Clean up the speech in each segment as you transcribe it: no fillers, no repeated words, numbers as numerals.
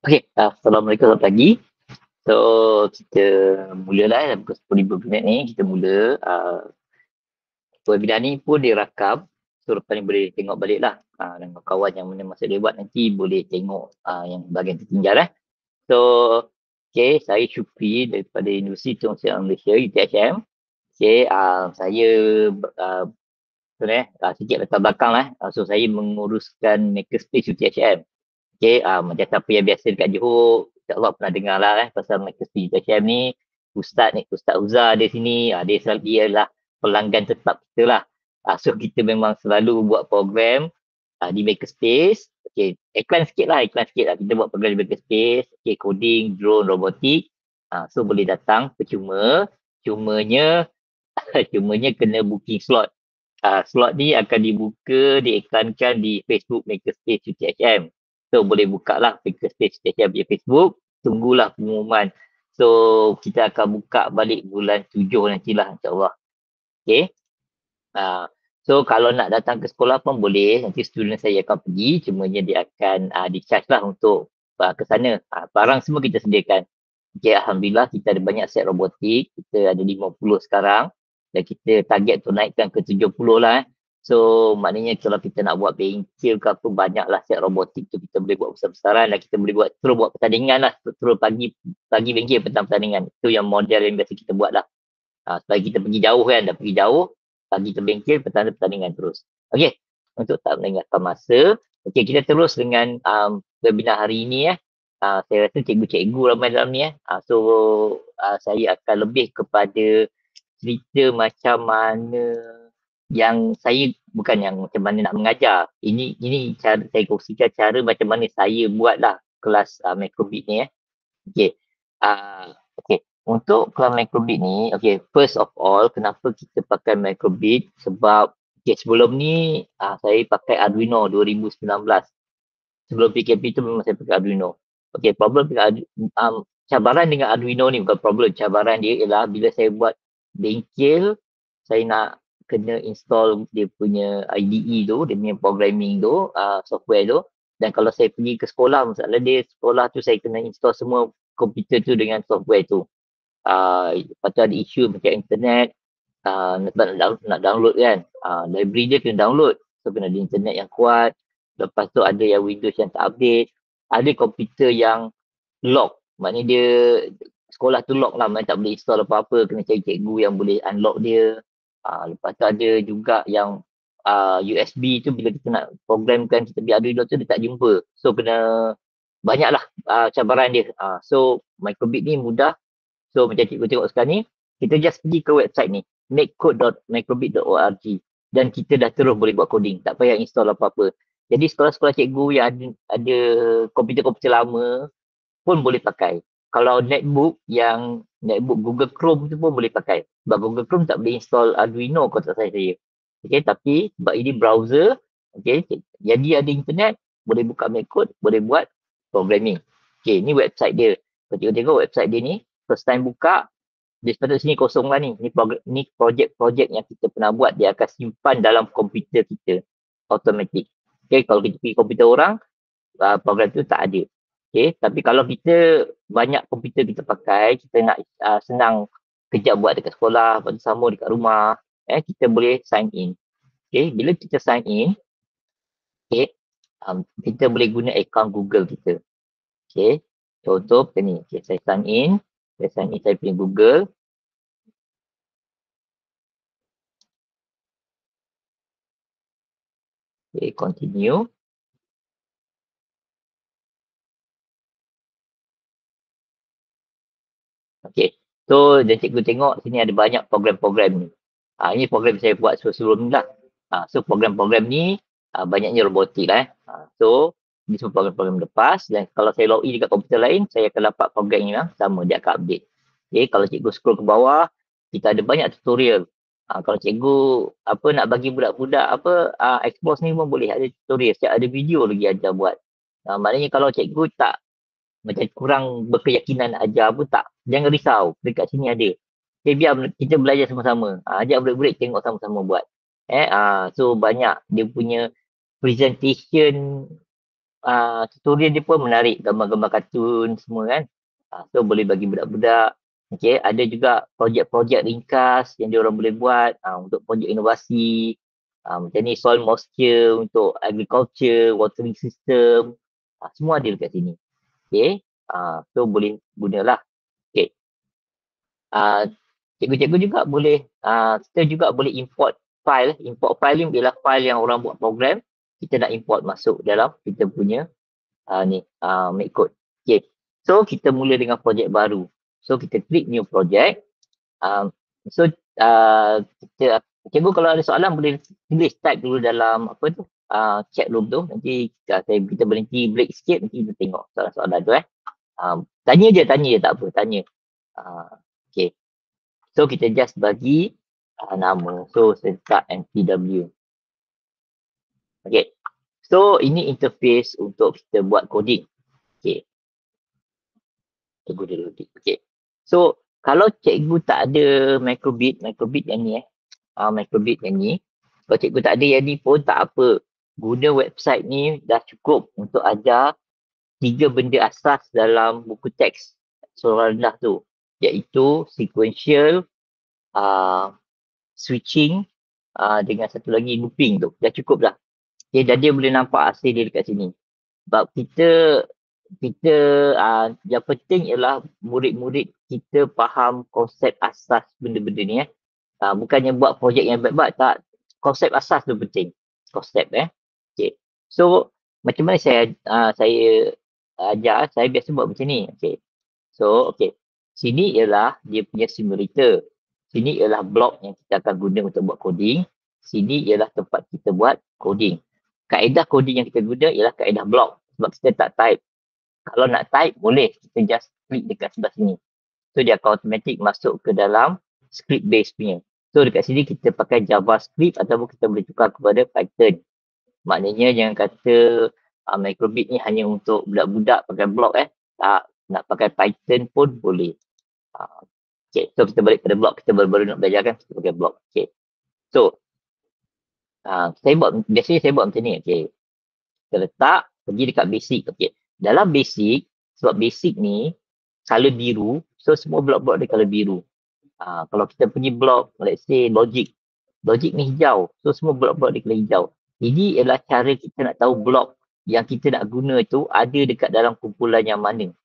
Okey, Assalamualaikum, selamat pagi. So, kita mulalah dalam pukul 10.05 ni, kita mula. Webinar ni pun dirakam, so lepas ni boleh tengok balik lah. Dan kawan yang mana masa dia buat nanti boleh tengok yang bahagian tertinggal lah. So, okay, saya Syukri daripada Universiti Tun Sri Lanka Malaysia, UTHM. Okay, saya sebenarnya sikit latar belakang lah. So, saya menguruskan Makerspace UTHM. Okay, macam siapa yang biasa dekat Johor, insyaAllah pernah dengar lah pasal Makerspace UTHM ni. Ustaz Uzar di sini, dia lah pelanggan tetap kita lah. So kita memang selalu buat program di Makerspace. Okay, iklan sikit lah. Kita buat program di Makerspace. Okay, coding, drone, robotik. So boleh datang percuma. Cumanya kena booking slot. Slot ni akan diiklankan di Facebook Makerspace UTHM. So boleh buka lah Makerspace UTHM di Facebook. Tunggulah pengumuman. So kita akan buka balik bulan 7 nantilah, insyaAllah. Okay. So kalau nak datang ke sekolah pun boleh. Nanti student saya akan pergi. Cumanya dia akan di-charge lah untuk ke sana. Barang semua kita sediakan. Okay, Alhamdulillah kita ada banyak set robotik. Kita ada 50 sekarang. Dan kita target untuk naikkan ke 70 lah. So maknanya kalau kita nak buat bengkel ke apa, banyaklah set robotik tu kita boleh buat besar-besaran. Dan kita boleh terus buat pertandingan lah. Terus pagi bengkel, petang pertandingan. Itu yang model yang biasa kita buat lah. Supaya kita pergi jauh kan. Dah pergi jauh, pagi ke bengkel, petang pertandingan terus. Okay, untuk tak melengahkan masa. Okay, kita terus dengan webinar hari ini . Saya rasa cikgu-cikgu ramai dalam ni . So saya akan lebih kepada cerita macam mana yang saya, bukan yang macam mana nak mengajar. Ini cara saya kongsikan cara macam mana saya buat lah kelas Microbit ni . Okay. Okay. Untuk kelas Microbit ni, okay, first of all, kenapa kita pakai Microbit? Sebab okay, sebelum ni saya pakai Arduino 2019. Sebelum PKP tu memang saya pakai Arduino. Okay, problem cabaran dengan Arduino ni bukan problem. Cabaran dia ialah bila saya buat bengkel, saya nak kena install dia punya IDE tu, dia punya programming tu, software tu. Dan kalau saya pergi ke sekolah, masalah dia sekolah tu saya kena install semua komputer tu dengan software tu. Lepas tu ada isu macam internet, nak download kan. Library dia kena download. So kena ada internet yang kuat. Lepas tu ada yang Windows yang tak update. Ada komputer yang lock. Maknanya dia sekolah tu lock lah. Maknanya tak boleh install apa-apa. Kena cari cikgu yang boleh unlock dia. Lepas tu ada juga yang USB tu bila kita nak programkan kita biar Arduino tu dia tak jumpa. So kena banyaklah cabaran dia. So Microbit ni mudah. So macam cikgu tengok sekarang ni, kita just pergi ke website ni, makecode.microbit.org, dan kita dah terus boleh buat coding. Tak payah install apa-apa. Jadi sekolah-sekolah cikgu yang ada komputer-komputer lama pun boleh pakai. Kalau netbook Google Chrome tu pun boleh pakai. Sebab Google Chrome tak boleh install Arduino kalau tak saya. Okay, tapi sebab ini browser, okay, jadi ada internet, boleh buka Macode, boleh buat programming. Okay, ni website dia. Kalau cikgu tengok website dia ni, first time buka, dia sepatutnya sini kosong lah ni. Ni projek-projek yang kita pernah buat, dia akan simpan dalam komputer kita. Automatic. Okay, kalau kita pergi komputer orang, program tu tak ada. Okay, tapi kalau kita banyak komputer kita pakai, kita nak senang kejap buat dekat sekolah, lepas tu sambung dekat rumah, kita boleh sign in. Okay, bila kita sign in, okay, kita boleh guna akaun Google kita. Okay, contoh macam ni. Okay, saya sign in, saya pilih Google. Okay, continue. Okay, so dan cikgu tengok sini ada banyak program-program ni. Ini program saya buat sebelum ni lah. So program-program ni banyaknya robotik lah. So ini semua program-program lepas, dan kalau saya login dekat komputer lain, saya akan dapat program ni lah. Sama, dia akan update. Okay, kalau cikgu scroll ke bawah, kita ada banyak tutorial. Kalau cikgu nak bagi budak-budak expose ni pun boleh ada tutorial. Ada video lagi ajar buat. Maknanya kalau cikgu tak macam kurang berkeyakinan nak ajar pun tak, jangan risau, dekat sini ada. Okay, biar kita belajar sama-sama. Ajak budak-budak tengok sama-sama buat. So banyak dia punya presentation tutorial dia pun menarik, gambar-gambar kartun semua kan. So boleh bagi budak-budak. Okay, ada juga projek-projek ringkas yang dia orang boleh buat untuk projek inovasi. Macam ni soil moisture untuk agriculture, watering system. Semua ada dekat sini. Okay, so boleh gunalah. Okay. Cikgu-cikgu juga boleh, kita juga boleh import file. Import file ni ialah file yang orang buat program, kita nak import masuk dalam kita punya make code. Okay. So, kita mula dengan projek baru. So, kita klik new project. So, cikgu kalau ada soalan boleh tulis type dulu dalam apa tu, chat room tu. Nanti kita berhenti break sikit, nanti kita tengok soalan-soalan tu Tanya je, tak apa, tanya. Okay. So, kita just bagi nama. So, saya letak MPW. Okay. So, ini interface untuk kita buat coding. Okay. Cikgu dia loading. Okay. So, kalau cikgu tak ada microbit yang ni microbit yang ni. Kalau cikgu tak ada yang ni pun tak apa. Guna website ni dah cukup untuk ajar 3 benda asas dalam buku teks surah rendah tu. Iaitu sequential, switching, dengan satu lagi looping tu. Dah cukup dah. Okay, dan dia boleh nampak hasil dia dekat sini. Sebab kita yang penting ialah murid-murid kita faham konsep asas benda-benda ni bukannya buat projek yang hebat tak, konsep asas tu penting, konsep okay. So macam mana saya ajar, saya biasa buat macam ni. Okay. So okay, sini ialah dia punya simulator, sini ialah blok yang kita akan guna untuk buat coding, sini ialah tempat kita buat coding. Kaedah coding yang kita guna ialah kaedah blok sebab kita tak type. Kalau nak type, boleh. Kita just klik dekat sebelah sini. So, dia akan automatic masuk ke dalam script base punya. So, dekat sini kita pakai JavaScript ataupun kita boleh tukar kepada Python. Maknanya jangan kata microbit ni hanya untuk budak-budak pakai blok Tak, nak pakai Python pun boleh. Okay, so kita balik pada blok. Kita baru-baru nak belajar kan, kita pakai blok. Okay. So, biasanya saya buat macam ni. Okay. Kita letak, pergi dekat basic. Okay. Dalam basic, sebab basic ni color biru, so semua blok-blok dia color biru. Kalau kita punya blok, let's say logic ni hijau, so semua blok-blok dia color hijau. Ini ialah cara kita nak tahu blok yang kita nak guna tu ada dekat dalam kumpulan yang mana.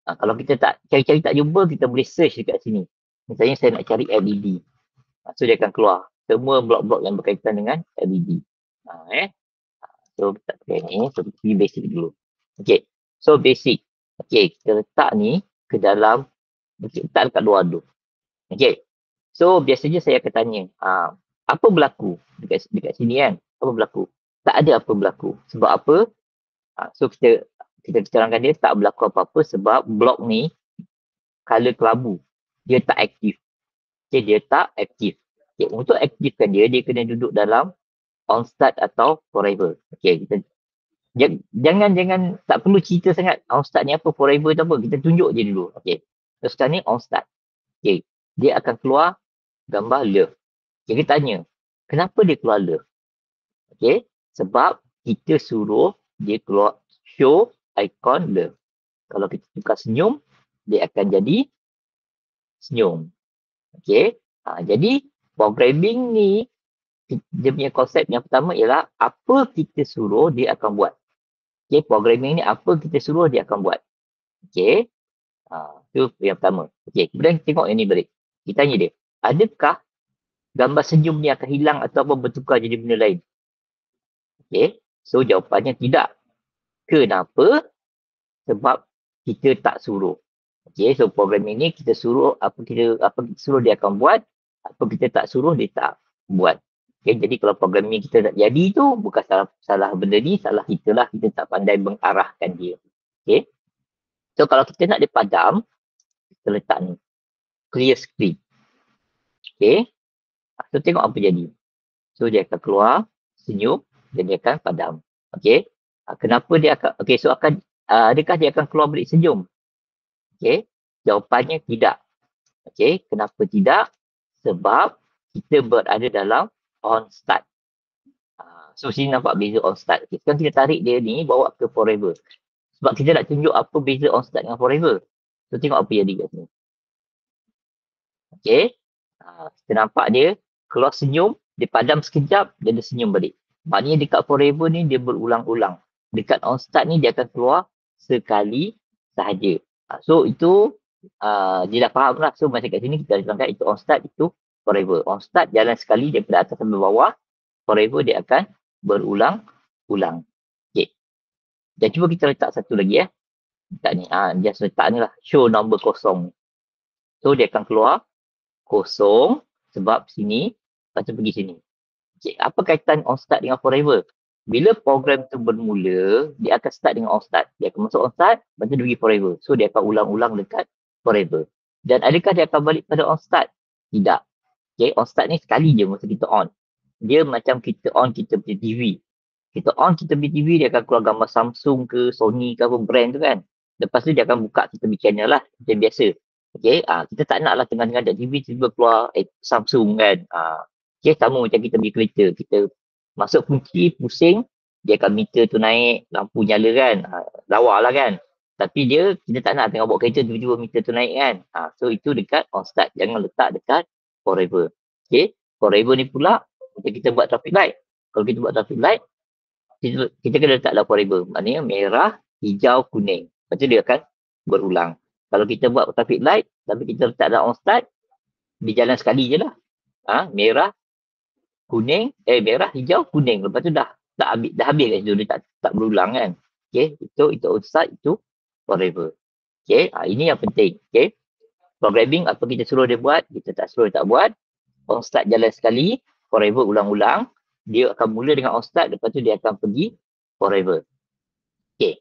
Kalau kita tak cari-cari tak jumpa, kita boleh search dekat sini. Misalnya saya nak cari LED. So dia akan keluar semua blok-blok yang berkaitan dengan LED. So kita pakai ni, so kita pergi basic dulu. Okay, so basic. Okay, kita letak ni ke dalam, letak dekat luar dulu. Okay, so biasanya saya akan tanya, apa berlaku dekat sini kan? Apa berlaku? Tak ada apa berlaku. Sebab apa? So kita terangkan dia tak berlaku apa-apa sebab blok ni color kelabu. Dia tak aktif. Okay, dia tak aktif. Okay, untuk aktifkan dia kena duduk dalam on start atau forever. Okay, kita jangan tak perlu cerita sangat on start ni apa, forever tu apa, kita tunjuk je dulu. Okay, so sekarang ni on start. Okay, dia akan keluar gambar love. Okay, kita tanya, kenapa dia keluar love? Okay, sebab kita suruh dia keluar show icon love. Kalau kita tukar senyum, dia akan jadi senyum. Okay, jadi programming ni dia punya konsep yang pertama ialah apa kita suruh dia akan buat. Okay, programming ni apa kita suruh dia akan buat. Okay, tu yang pertama. Okay, kemudian kita tengok yang ni balik. Kita tanya dia, adakah gambar senyum ni akan hilang ataupun bertukar jadi benda lain? Okay, so jawapannya tidak. Kenapa? Sebab kita tak suruh. Okay, so programming ni kita suruh apa kita suruh dia akan buat, apa kita tak suruh dia tak buat. Okay, jadi kalau programming kita nak jadi tu, bukan salah benda ni, salah kita lah. Kita tak pandai mengarahkan dia. Okay. So, kalau kita nak dia padam, kita letak ni. Clear screen. Okay. So, tengok apa jadi. So, dia akan keluar senyum dan dia akan padam. Okay. Kenapa dia akan, okay, so adakah dia akan keluar balik senyum? Okay. Jawapannya tidak. Okay. Kenapa tidak? Sebab kita berada dalam on start. So sini nampak beza on start. Okay, sekarang kita tarik dia ni bawa ke forever. Sebab kita nak tunjuk apa beza on start dengan forever. So tengok apa yang jadi kat sini. Okay. Kita nampak dia keluar senyum, dia padam sekejap, dia senyum balik. Maknanya dekat forever ni dia berulang-ulang. Dekat on start ni dia akan keluar sekali sahaja. So itu dia dah faham lah. So macam kat sini kita terangkan itu on start, itu forever. On start jalan sekali daripada atas sampai bawah. Forever dia akan berulang-ulang. Okay. Dan cuba kita letak satu lagi Letak ni. Just letak ni lah. Show nombor kosong. So dia akan keluar kosong sebab sini. Lepas tu pergi sini. Okay. Apa kaitan on start dengan forever? Bila program tu bermula, dia akan start dengan on start. Dia akan masuk on start, lepas tu dia pergi forever. So dia akan ulang-ulang dekat forever. Dan adakah dia akan balik pada on start? Tidak. Okay. On start ni sekali je masa kita on. Dia macam kita on kita punya TV. Kita on kita punya TV, dia akan keluar gambar Samsung ke, Sony ke apa brand tu kan. Lepas tu dia akan buka kita punya channel lah, macam biasa. Okay, kita tak nak lah tengah-tengah ada TV, tiba-tiba keluar Samsung kan. Okay, sama macam kita punya kereta. Kita masuk kunci, pusing, dia akan meter tu naik, lampu nyala kan. Lawa lah kan. Tapi dia, kita tak nak tengah bawa kereta, tiba-tiba meter tu naik kan. So itu dekat on start, jangan letak dekat forever. Okay, forever ni pula, macam kita buat traffic light. Kalau kita buat traffic light, kita kena letak dalam forever. Maknanya merah, hijau, kuning. Lepas tu dia akan berulang. Kalau kita buat traffic light, tapi kita letak dalam on start, dia jalan sekali je lah. Merah, kuning, merah, hijau, kuning. Lepas tu dah habis kan. Dia tak berulang kan. Okay, itu on start, itu forever. Okay, ini yang penting. Okay, programming apa kita suruh dia buat, kita tak suruh dia tak buat. On start jalan sekali, forever ulang-ulang. Dia akan mula dengan on start, lepas tu dia akan pergi forever. Okay.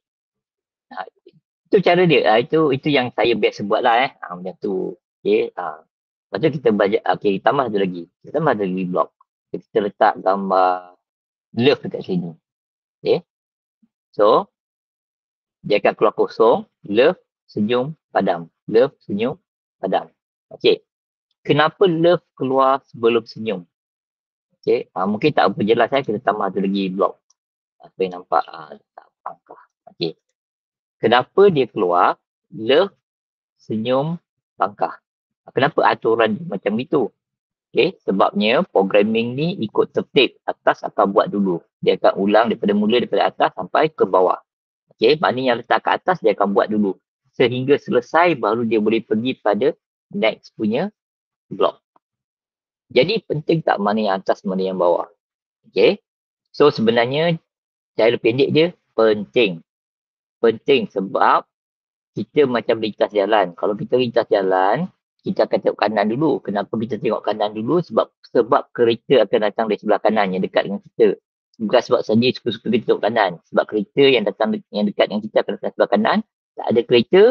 Itu cara dia. Itu yang saya biasa buat lah macam tu. Okay. Lepas tu kita baca, okay, tambah satu lagi. Kita tambah satu lagi blok. Kita letak gambar love dekat sini. Okay. So, dia akan keluar kosong. Love, senyum, padam. Love, senyum, padam. Okay. Kenapa love keluar sebelum senyum? Okay. Mungkin tak apa jelas kita tambah satu lagi blok. Apa yang nampak? Tak pangkah. Okay. Kenapa dia keluar love, senyum, pangkah? Kenapa aturan macam itu? Okay, sebabnya programming ni ikut tertib. Atas akan buat dulu. Dia akan ulang daripada atas sampai ke bawah. Okay, maknanya yang letak ke atas dia akan buat dulu. Sehingga selesai baru dia boleh pergi pada next punya block. Jadi penting tak mana yang atas, mana yang bawah. Okay, so sebenarnya cara pendek dia penting. Penting sebab kita macam lintas jalan. Kalau kita lintas jalan, kita akan tengok kanan dulu. Kenapa kita tengok kanan dulu? Sebab kereta akan datang dari sebelah kanan yang dekat dengan kita. Bukan sebab saja suka-suka kita tengok kanan. Sebab kereta yang datang yang dekat dengan kita akan datang sebelah kanan. Tak ada kereta,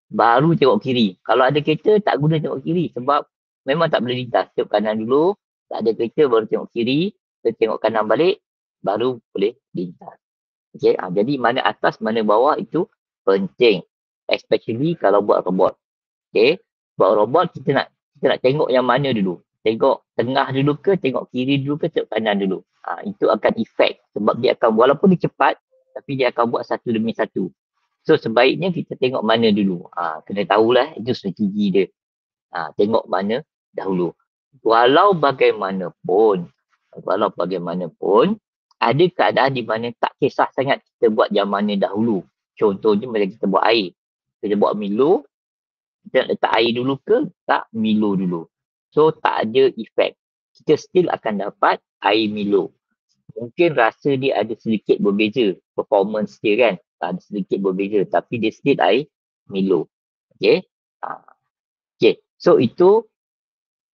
baru tengok kiri. Kalau ada kereta, tak guna tengok kiri. Sebab memang tak boleh lintas. Tengok kanan dulu, tak ada kereta, baru tengok kiri. Kita tengok kanan balik, baru boleh lintas. Okay, jadi mana atas, mana bawah itu penting. Especially kalau buat robot. Okay, buat robot kita nak tengok yang mana dulu. Tengok tengah dulu ke, tengok kiri dulu ke, tengok kanan dulu. Itu akan efek. Sebab dia akan, walaupun dia cepat, tapi dia akan buat satu demi satu. So sebaiknya kita tengok mana dulu. Kena tahulah, itu strategi dia. Tengok mana dahulu. Walau bagaimanapun, ada keadaan di mana tak kisah sangat kita buat yang mana dahulu. Contohnya macam kita buat air. Kita buat Milo, kita nak letak air dulu ke, tak Milo dulu. So tak ada efek. Kita still akan dapat air Milo. Mungkin rasa dia ada sedikit berbeza. Performance dia kan, ada sedikit berbeza. Tapi dia still air Milo. Okay. Okay. So itu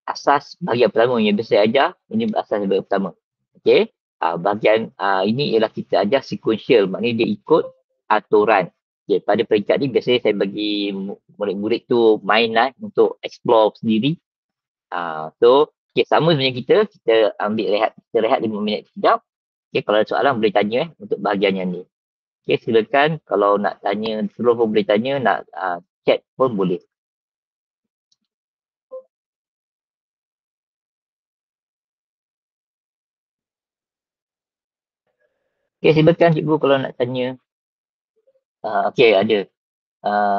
asas bahagian pertama yang biasa saya ajar. Ini asas bahagian pertama. Okay. Bahagian ini ialah kita ajar sequential. Maknanya dia ikut aturan. Okay, pada peringkat ni biasanya saya bagi murid-murid tu main lah untuk explore sendiri. So, okay, sama sebenarnya kita ambil rehat. Kita rehat 5 minit sekejap. Okay, kalau ada soalan boleh tanya untuk bahagian yang ni. Okay, silakan kalau nak tanya, seluruh pun boleh tanya, nak chat pun boleh. Okay, silakan cikgu kalau nak tanya. Okay, ada.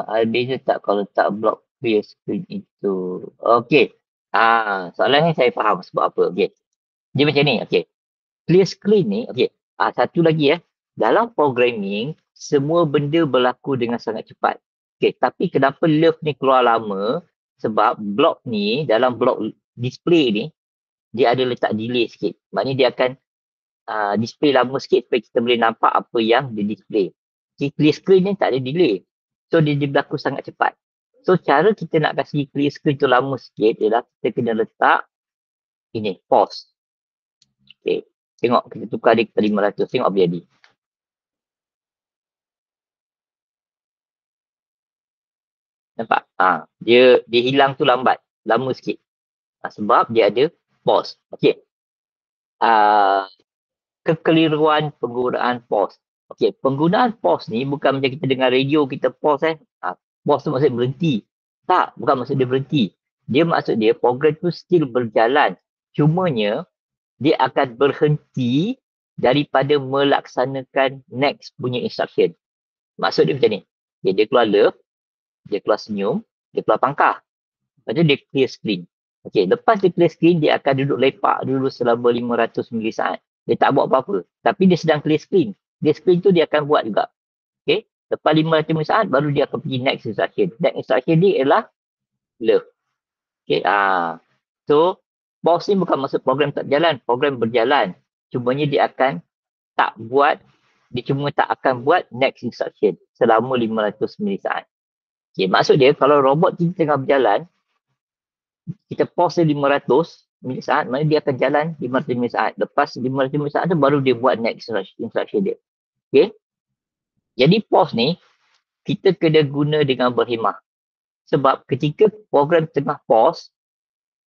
Ada beza tak kalau tak block clear screen itu? Okay. Soalan ni saya faham sebab apa. Okay. Dia macam ni. Okay. Clear screen ni, okay. Satu lagi dalam programming, semua benda berlaku dengan sangat cepat. Okay. Tapi kenapa love ni keluar lama? Sebab block ni, dalam block display ni, dia ada letak delay sikit. Maknanya dia akan display lama sikit supaya kita boleh nampak apa yang dia display. Okay, clear screen ni tak ada delay. So, dia berlaku sangat cepat. So, cara kita nak kasi clear screen tu lama sikit ialah kita kena letak ini, pause. Okay, tengok kita tukar dia ke 500. Tengok apa jadi. Nampak? Dia hilang tu lambat. Lama sikit. Sebab dia ada pause. Okay. Kekeliruan penggunaan pause. Okey, penggunaan pause ni bukan macam kita dengar radio kita pause pause tu maksud berhenti. Tak, bukan maksud dia berhenti. Dia maksud dia program tu still berjalan. Cumanya dia akan berhenti daripada melaksanakan next punya instruction. Maksud dia macam ni. Okay, dia keluar love, dia keluar senyum, dia keluar pangkah. Lepas tu dia clear screen. Okey, lepas dia clear screen, dia akan duduk lepak dulu selama 500 milisaat. Dia tak buat apa-apa. Tapi dia sedang clear screen. Clear screen tu dia akan buat juga. Okey, lepas 500 milisaat, baru dia akan pergi next instruction. Next instruction dia ialah love. Okey, so, pause ni bukan maksud program tak berjalan. Program berjalan. Cumanya dia akan tak buat, dia cuma tak akan buat next instruction selama 500 milisaat. Okey, maksud dia kalau robot kita tengah berjalan, kita pause dia 500 minit saat, mana dia akan jalan 500 minit saat. Lepas 500 minit saat tu baru dia buat next instruction dia. Okay. Jadi pause ni, kita kena guna dengan berhemah. Sebab ketika program tengah pause,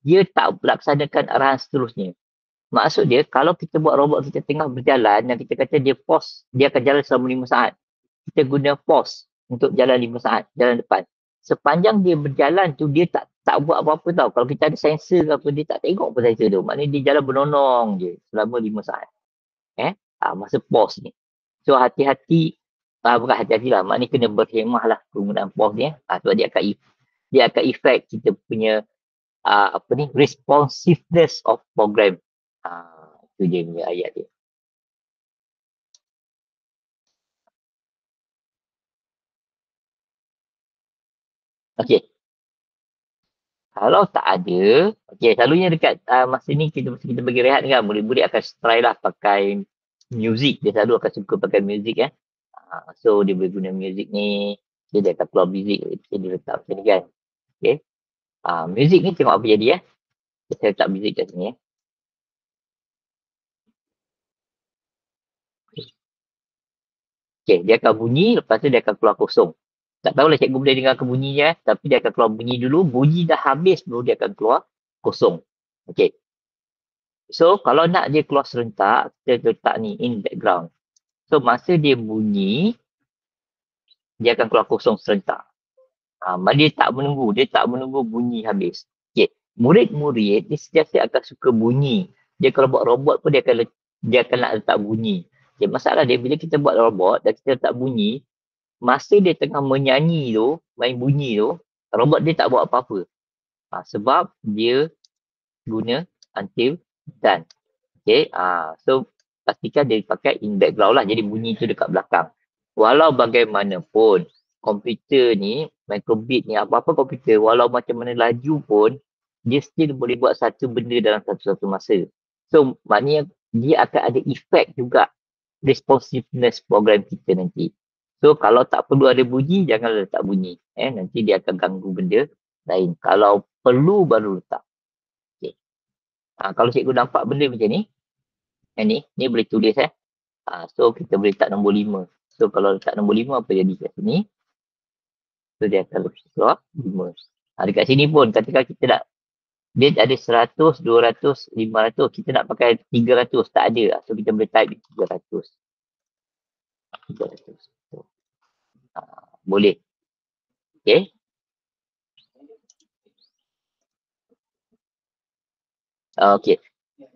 dia tak melaksanakan arahan seterusnya. Maksud dia, kalau kita buat robot kita tengah berjalan dan kita kata dia pause, dia akan jalan selama 5 saat. Kita guna pause untuk jalan 5 saat, jalan depan. Sepanjang dia berjalan tu, dia tak buat apa-apa tau. Kalau kita ada sensor ke apa, dia tak tengok pun sensor tu. Maknanya dia jalan bernonong je selama 5 saat. Masa pause ni. So hati-hati, bukan hati-hati lah. Maknanya kena berhemah lah penggunaan pause ni. Sebab dia akan effect kita punya responsiveness of program. Itu dia punya ayat dia. Okay. Kalau tak ada, okay, selalunya dekat masa ni kita bagi rehat kan, murid-murid akan try lah pakai music. Dia selalu akan suka pakai music so dia boleh guna music ni, dia akan keluar music, dia letak macam ni kan. Okay. Music ni tengok apa jadi Saya letak music kat sini Okay, dia akan bunyi, lepas tu dia akan keluar kosong. Tak tahulah cikgu boleh dengar ke bunyinya tapi dia akan keluar bunyi dulu, bunyi dah habis baru dia akan keluar kosong. Okay. So, kalau nak dia keluar serentak, kita letak ni in background. So, masa dia bunyi, dia akan keluar kosong serentak. Dia tak menunggu bunyi habis. Okay. Murid-murid, dia sentiasa akan suka bunyi. Dia kalau buat robot pun, dia akan nak letak bunyi. Okay, masalah dia, bila kita buat robot dan kita letak bunyi, masa dia tengah menyanyi tu, main bunyi tu, robot dia tak buat apa-apa. Sebab dia guna until done. Okay, so pastikan dia pakai in background lah. Jadi bunyi tu dekat belakang. Walau bagaimanapun, komputer ni, microbit ni, apa-apa komputer, walau macam mana laju pun, dia still boleh buat satu benda dalam satu-satu masa. So, maknanya dia akan ada efek juga responsiveness program kita nanti. So, kalau tak perlu ada bunyi, jangan letak bunyi. Nanti dia akan ganggu benda lain. Kalau perlu, baru letak. Okay. Kalau cikgu nampak benda macam ni, ni boleh tulis so kita boleh letak nombor 5. So kalau letak nombor 5 apa jadi kat sini? So dia akan keluar 5. Dekat sini pun katakan kita nak dia ada 100, 200, 500. Kita nak pakai 300. Tak ada. So kita boleh type 300. 300. Boleh. Okay. Okay.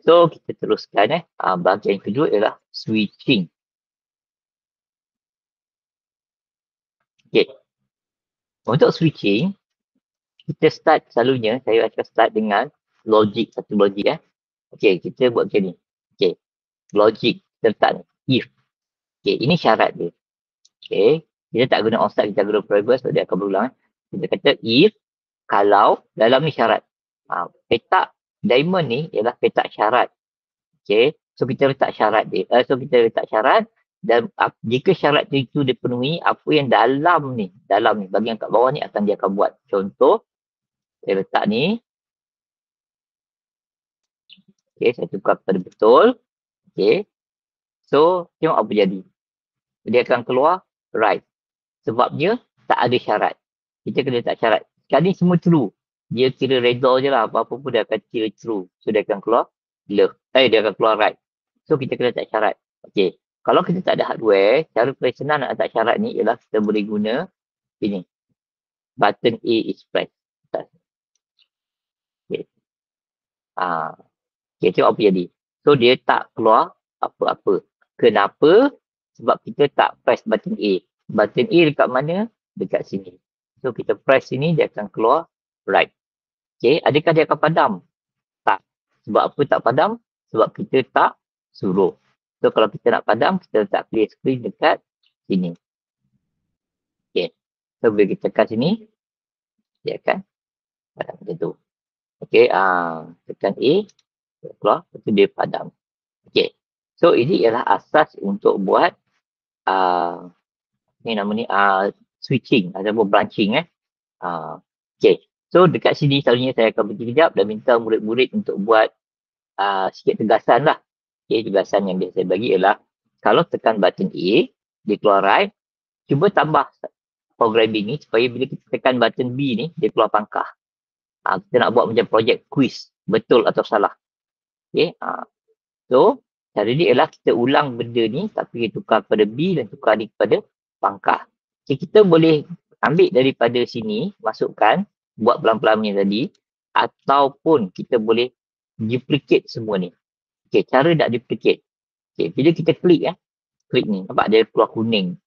So kita teruskan bahagian kedua ialah switching. Okay. Untuk switching, kita start selalunya, saya akan start dengan satu logik. Okay, kita buat macam ni. Okay, logik tentang if. Okay, ini syarat dia. Okay, kita tak guna onStart, kita guna variable sebab dia akan berulang. Kita kata if, kalau, dalam ni syarat. Petak diamond ni ialah petak syarat. Okay, so kita letak syarat dia. Dan jika syarat itu dipenuhi, apa yang dalam ni, bahagian kat bawah ni dia akan buat. Contoh, saya letak ni. Okay, saya tukar kepada betul. Okay, so tengok apa jadi. Dia akan keluar right. Sebabnya tak ada syarat. Kita kena letak syarat. Sekarang ni semua true. Dia kira redha je lah. Apa-apa pun dia akan kira true. So dia akan keluar left. Dia akan keluar right. So kita kena letak syarat. Okay. Kalau kita tak ada hardware, cara paling senang nak letak syarat ni ialah kita boleh guna ini. Button A is press. Okay. Okay, tengok apa jadi. So dia tak keluar apa-apa. Kenapa? Sebab kita tak press button A. Button A dekat mana? Dekat sini. So kita press sini, dia akan keluar right. Okay, adakah dia akan padam? Tak. Sebab apa tak padam? Sebab kita tak suruh. So kalau kita nak padam, kita letak clear screen dekat sini. Okay. So bila kita tekan sini, dia akan padam macam tu. Okay, tekan A, dia keluar, lepas tu dia padam. Okay. So ini ialah asas untuk buat ni nama ni switching ataupun branching. Okay. So dekat sini selalunya saya akan berhenti kejap dan minta murid-murid untuk buat sikit tegasan lah. Okay, tegasan yang biasa saya bagi ialah kalau tekan button A, dia keluar right, cuba tambah programming ni supaya bila kita tekan button B ni, dia keluar pangkah. Kita nak buat macam projek quiz, betul atau salah. Okay. So, cara dia ialah kita ulang benda ni tapi kita tukar kepada B dan tukar ni kepada pangkah. Okay, kita boleh ambil daripada sini, masukkan, buat pelan-pelan ni tadi, ataupun kita boleh duplicate semua ni. Okay, cara nak duplicate. Okay, bila kita klik ni, nampak dia keluar kuning.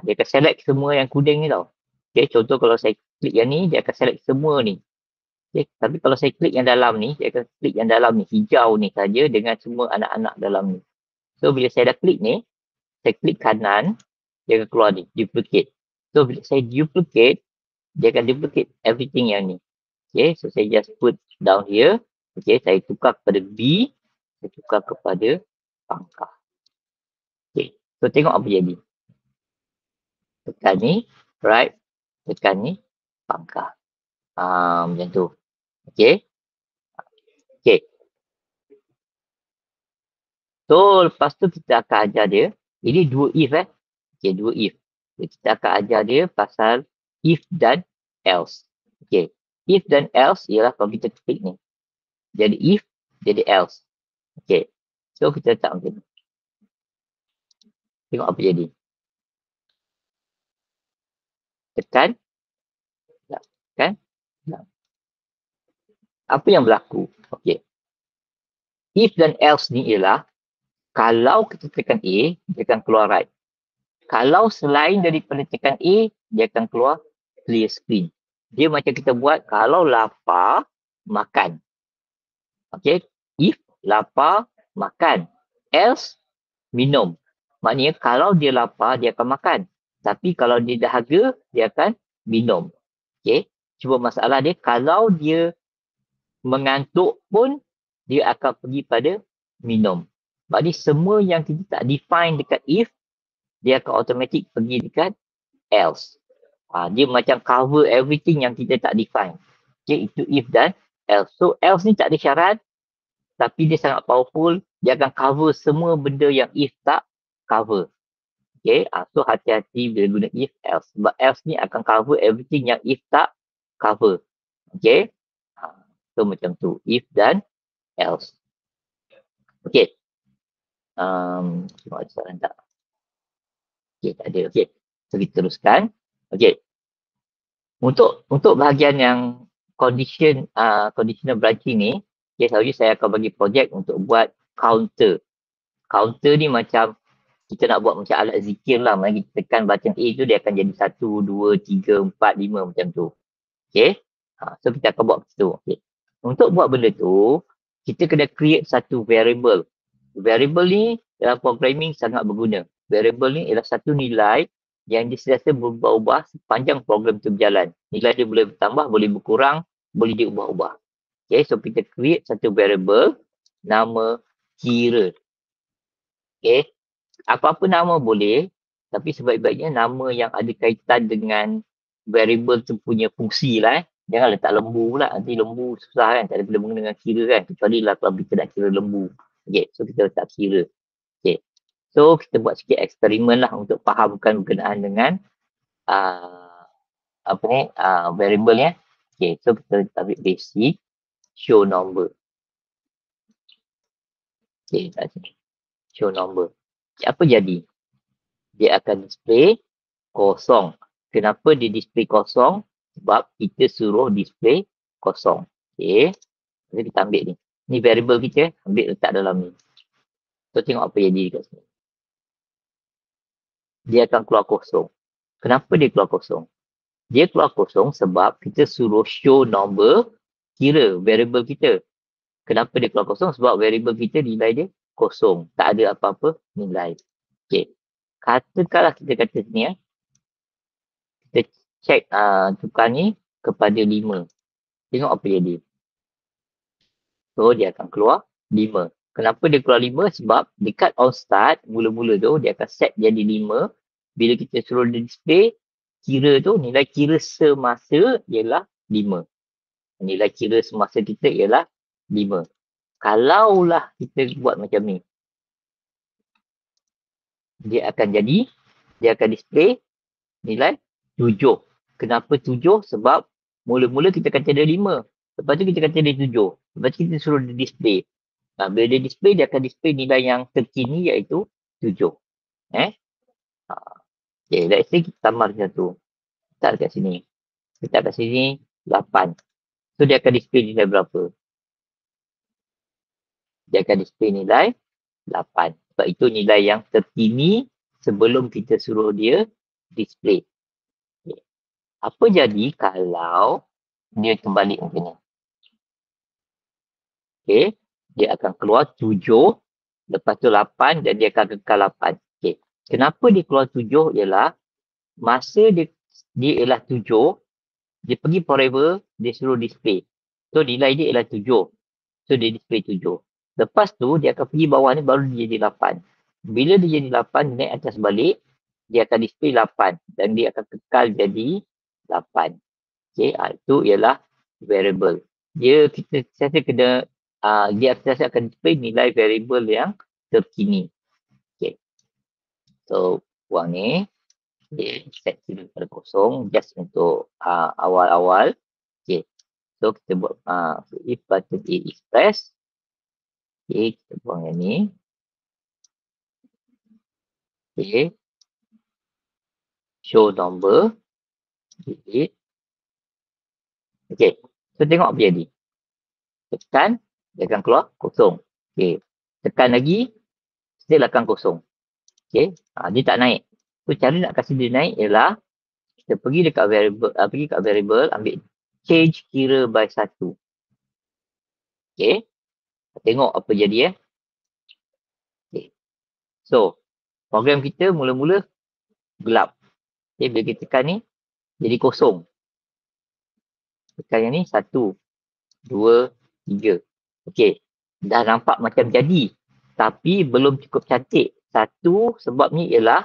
Dia akan select semua yang kuning ni tau. Okay, contoh kalau saya klik yang ni, dia akan select semua ni. Okay, tapi kalau saya klik yang dalam ni, dia akan klik yang dalam ni, hijau ni saja dengan semua anak-anak dalam ni. So, bila saya dah klik ni, saya klik kanan, dia akan keluar ni, duplicate. So, bila saya duplicate, dia akan duplicate everything yang ni. Okay, so saya just put down here. Okay, saya tukar kepada B, saya tukar kepada pangkah. Okay, so tengok apa jadi. Tekan ni, right, tekan ni, pangkah. Macam tu. Okay. Okay. So, lepas tu kita akan ajar dia. Ini dua if Okay, dua if. Kita akan ajar dia pasal if dan else. Okay. If dan else ialah kalau kita klik ni. Jadi if, jadi else. Okay. So, kita letak macam ni. Tengok apa jadi. Tekan. Tekan. Apa yang berlaku? Okay. If dan else ni ialah kalau kita tekan A, dia akan keluar right. Kalau selain daripada tekan A, dia akan keluar clear screen. Dia macam kita buat kalau lapar, makan. Okay. If lapar, makan. Else, minum. Maknanya kalau dia lapar, dia akan makan. Tapi kalau dia dahaga, dia akan minum. Okay. Cuma masalah dia, kalau dia mengantuk pun, dia akan pergi pada minum. Jadi semua yang kita tak define dekat if, dia akan automatic pergi dekat else. Dia macam cover everything yang kita tak define. Okay, itu if dan else. So else ni tak ada syarat, tapi dia sangat powerful. Dia akan cover semua benda yang if tak cover. Okay, so hati-hati bila guna if else. Sebab else ni akan cover everything yang if tak cover. Okay, so macam tu, if dan else. Okay. Cuma ada soalan tak? Okay, tak ada. Okay. So, kita teruskan. Okay. Untuk bahagian yang conditional branching ni, okay, selalunya saya akan bagi projek untuk buat counter. Counter ni macam kita nak buat macam alat zikir lah. Mari kita tekan button A tu, dia akan jadi 1, 2, 3, 4, 5 macam tu. Okay. So kita akan buat macam tu. Okay. Untuk buat benda tu, kita kena create satu variable. Variable ni dalam programming sangat berguna. Variable ni ialah satu nilai yang dia sentiasa berubah-ubah sepanjang program tu berjalan. Nilai dia boleh bertambah, boleh berkurang, boleh diubah-ubah. Okay, so kita create satu variable nama kira. Okay, apa-apa nama boleh, tapi sebaik-baiknya nama yang ada kaitan dengan variable tu punya fungsi lah. Jangan letak lembu pula, nanti lembu susah kan, tak ada benda dengan kira kan, kecuali lah kalau kita nak kira lembu. Okay, so kita letak kira. Okay, so kita buat sikit eksperimen lah untuk fahamkan berkenaan dengan apa ni, variable ya. Okay, so kita ambil basic, show number. Okay, kat sini. Show number. Okay, apa jadi? Dia akan display kosong. Kenapa dia display kosong? Sebab kita suruh display kosong. Okay. Jadi kita ambil ni. Ni variable kita. Ambil letak dalam ni. So tengok apa yang jadi kat sini. Dia akan keluar kosong. Kenapa dia keluar kosong? Dia keluar kosong sebab kita suruh show number kira variable kita. Kenapa dia keluar kosong? Sebab variable kita nilai dia kosong. Tak ada apa-apa nilai. Okay. Katakanlah kita kata sini ya. Kita check tukar ni kepada 5. Tengok apa jadi. So dia akan keluar 5. Kenapa dia keluar 5? Sebab dekat on start, mula-mula tu dia akan set jadi 5. Bila kita suruh dia display, kira tu, nilai kira semasa ialah 5. Nilai kira semasa kita ialah 5. Kalaulah kita buat macam ni, dia akan display nilai 7. Kenapa 7? Sebab mula-mula kita kata dia 5. Lepas tu kita kata dia 7. Lepas tu kita suruh dia display. Bila dia display, dia akan display nilai yang terkini iaitu 7. Okay, let's say kita tambah macam tu. Letak kat sini. Letak kat sini 8. So dia akan display nilai berapa? Dia akan display nilai 8. Sebab itu nilai yang terkini sebelum kita suruh dia display. Okay. Apa jadi kalau dia kembali macam ni? Okay. Dia akan keluar 7, lepas tu 8 dan dia akan kekal 8. Okay. Kenapa dia keluar 7 ialah masa dia ialah 7, dia pergi forever, dia suruh display. So nilai dia ialah 7. So dia display 7. Lepas tu dia akan pergi bawah ni baru dia jadi 8. Bila dia jadi 8, naik atas balik, dia akan display 8 dan dia akan kekal jadi 8. Okay, itu ialah variable. Kita sentiasa kena, dia sentiasa akan display nilai variable yang terkini. Okay. So, buang ni. Okay, set kira pada kosong just untuk awal-awal. Okay. So, kita buat if button A is pressed. Okay, kita buang yang ni. Okay. Show number. Okay. Okay. So, tengok apa jadi. Tekan, dia akan keluar kosong. Okay. Tekan lagi, still akan kosong. Okay. Dia tak naik. So, cara nak kasih dia naik ialah kita pergi dekat variable, ambil change kira by 1. Okay. Tengok apa jadi Okay. So, program kita mula-mula gelap. Okay, bila kita tekan ni, jadi kosong. Tekan yang ni, 1, 2, 3. Okay, dah nampak macam jadi. Tapi belum cukup cantik. Satu sebabnya ialah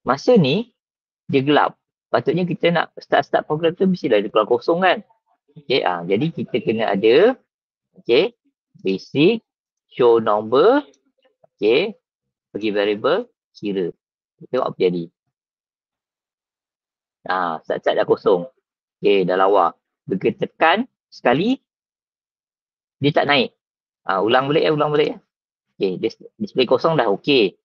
masa ni, dia gelap. Patutnya kita nak start program tu mestilah dia keluar kosong kan. Okay, jadi kita kena ada okay, basic, show number, okay, pergi variable, kira. Tengok apa jadi. Start dah kosong. Okay, dah lawa. Bila kita tekan sekali, dia tak naik. Ulang balik ya. Okay, display kosong dah okay.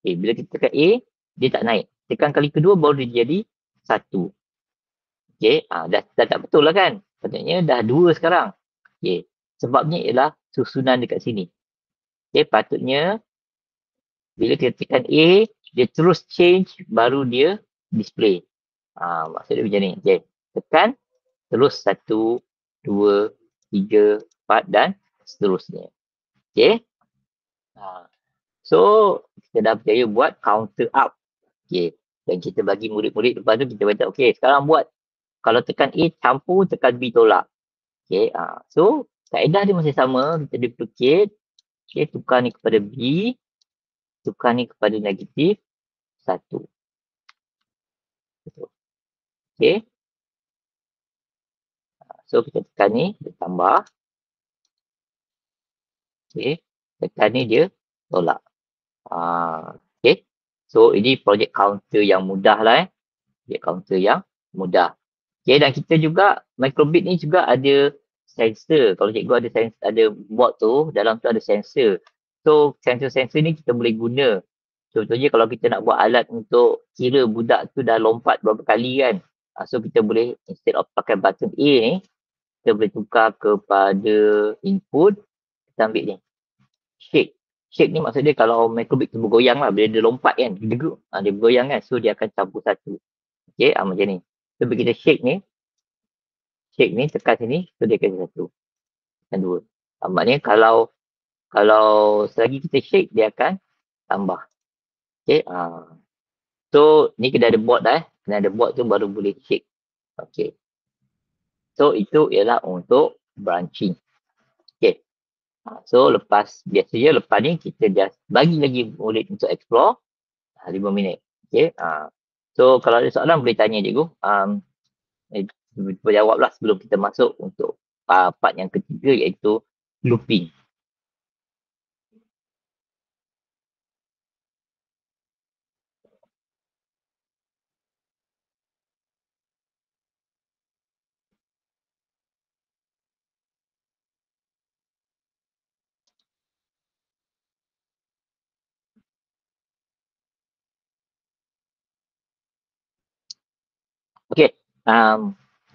Okay, bila kita tekan A, dia tak naik. Tekan kali kedua baru dia jadi 1. Okay, dah tak betul lah kan. Patutnya dah 2 sekarang. Okay, sebabnya ialah susunan dekat sini. Okay, patutnya Bila kita tekan A, dia terus change, baru dia display. Maksud dia macam ni. Okay. Tekan, terus 1, 2, 3, 4 dan seterusnya. Okay. So, kita dah berjaya buat counter up. Okay. Dan kita bagi murid-murid lepas tu, kita baca, okay, sekarang buat. Kalau tekan A, campur, tekan B, tolak. Okay. So, kaedah dia masih sama. Kita duplicate. Okay, tukar ni kepada B. Tukar ni kepada negatif 1. Okay. So, kita tekan ni, dia tambah. Okay. Tekan ni, dia tolak. Okay. So, ini projek counter yang mudah lah. Projek counter yang mudah. Okay, dan kita juga, microbit ni juga ada sensor. Kalau cikgu ada sensor, ada board tu, dalam tu ada sensor. So, sensor-sensor ni kita boleh guna. Contohnya kalau kita nak buat alat untuk kira budak tu dah lompat berapa kali kan. So, kita boleh, instead of pakai button A ni, kita boleh tukar kepada input, kita ambil ni. Shake. Shake ni maksud dia kalau microbit tu bergoyang lah. Bila dia lompat kan, dia bergoyang kan. So, dia akan campur satu. Okay, macam ni. So, bila kita shake ni, tekan sini, so dia akan satu. Dan dua. Maknanya kalau selagi kita shake, dia akan tambah. Okay. So, ni kena ada board dah. Kena ada board tu baru boleh shake. Okay. So, itu ialah untuk branching. Okay. So, biasanya lepas ni, kita just bagi lagi murid untuk explore 5 minit. Okay. So, kalau ada soalan, boleh tanya cikgu. Berjawablah sebelum kita masuk untuk part yang ketiga iaitu looping. Okay.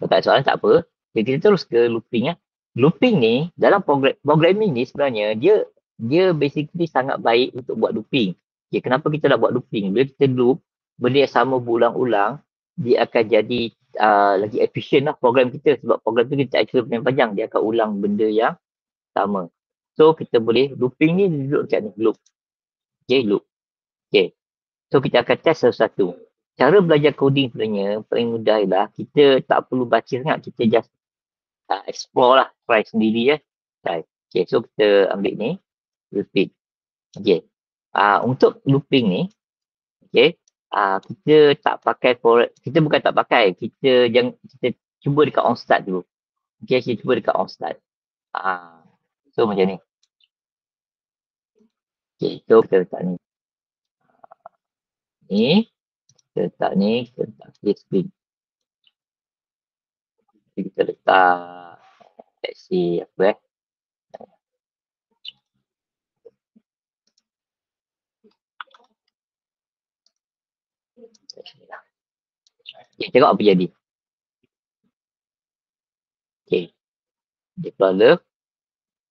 Tak ada soalan tak apa. Kita terus ke looping ya. Looping ni dalam programming ni sebenarnya dia basically sangat baik untuk buat looping. Okay, kenapa kita nak buat looping? Bila kita loop, benda yang sama berulang-ulang, dia akan jadi lagi efisien lah program kita. Sebab program tu kita actually benda yang panjang, dia akan ulang benda yang sama. So, kita boleh, looping ni duduk kat ni, loop. Okay, loop. Okay. So, kita akan test satu-satu. Cara belajar coding sebenarnya paling mudah ialah kita tak perlu baca sangat, kita just explore lah, try sendiri ya. Try. Okay, so kita ambil ni, repeat. Okay. Untuk looping ni, okay, kita tak pakai kita bukan tak pakai, kita cuba dekat on start dulu. Okay, kita cuba dekat on start. So macam ni. Okay, so kita letak ni. Kita letak ni, kita letak clear screen. Kita letak, let's see, apa Okay, tengok apa jadi. Okay. Dia keluar love.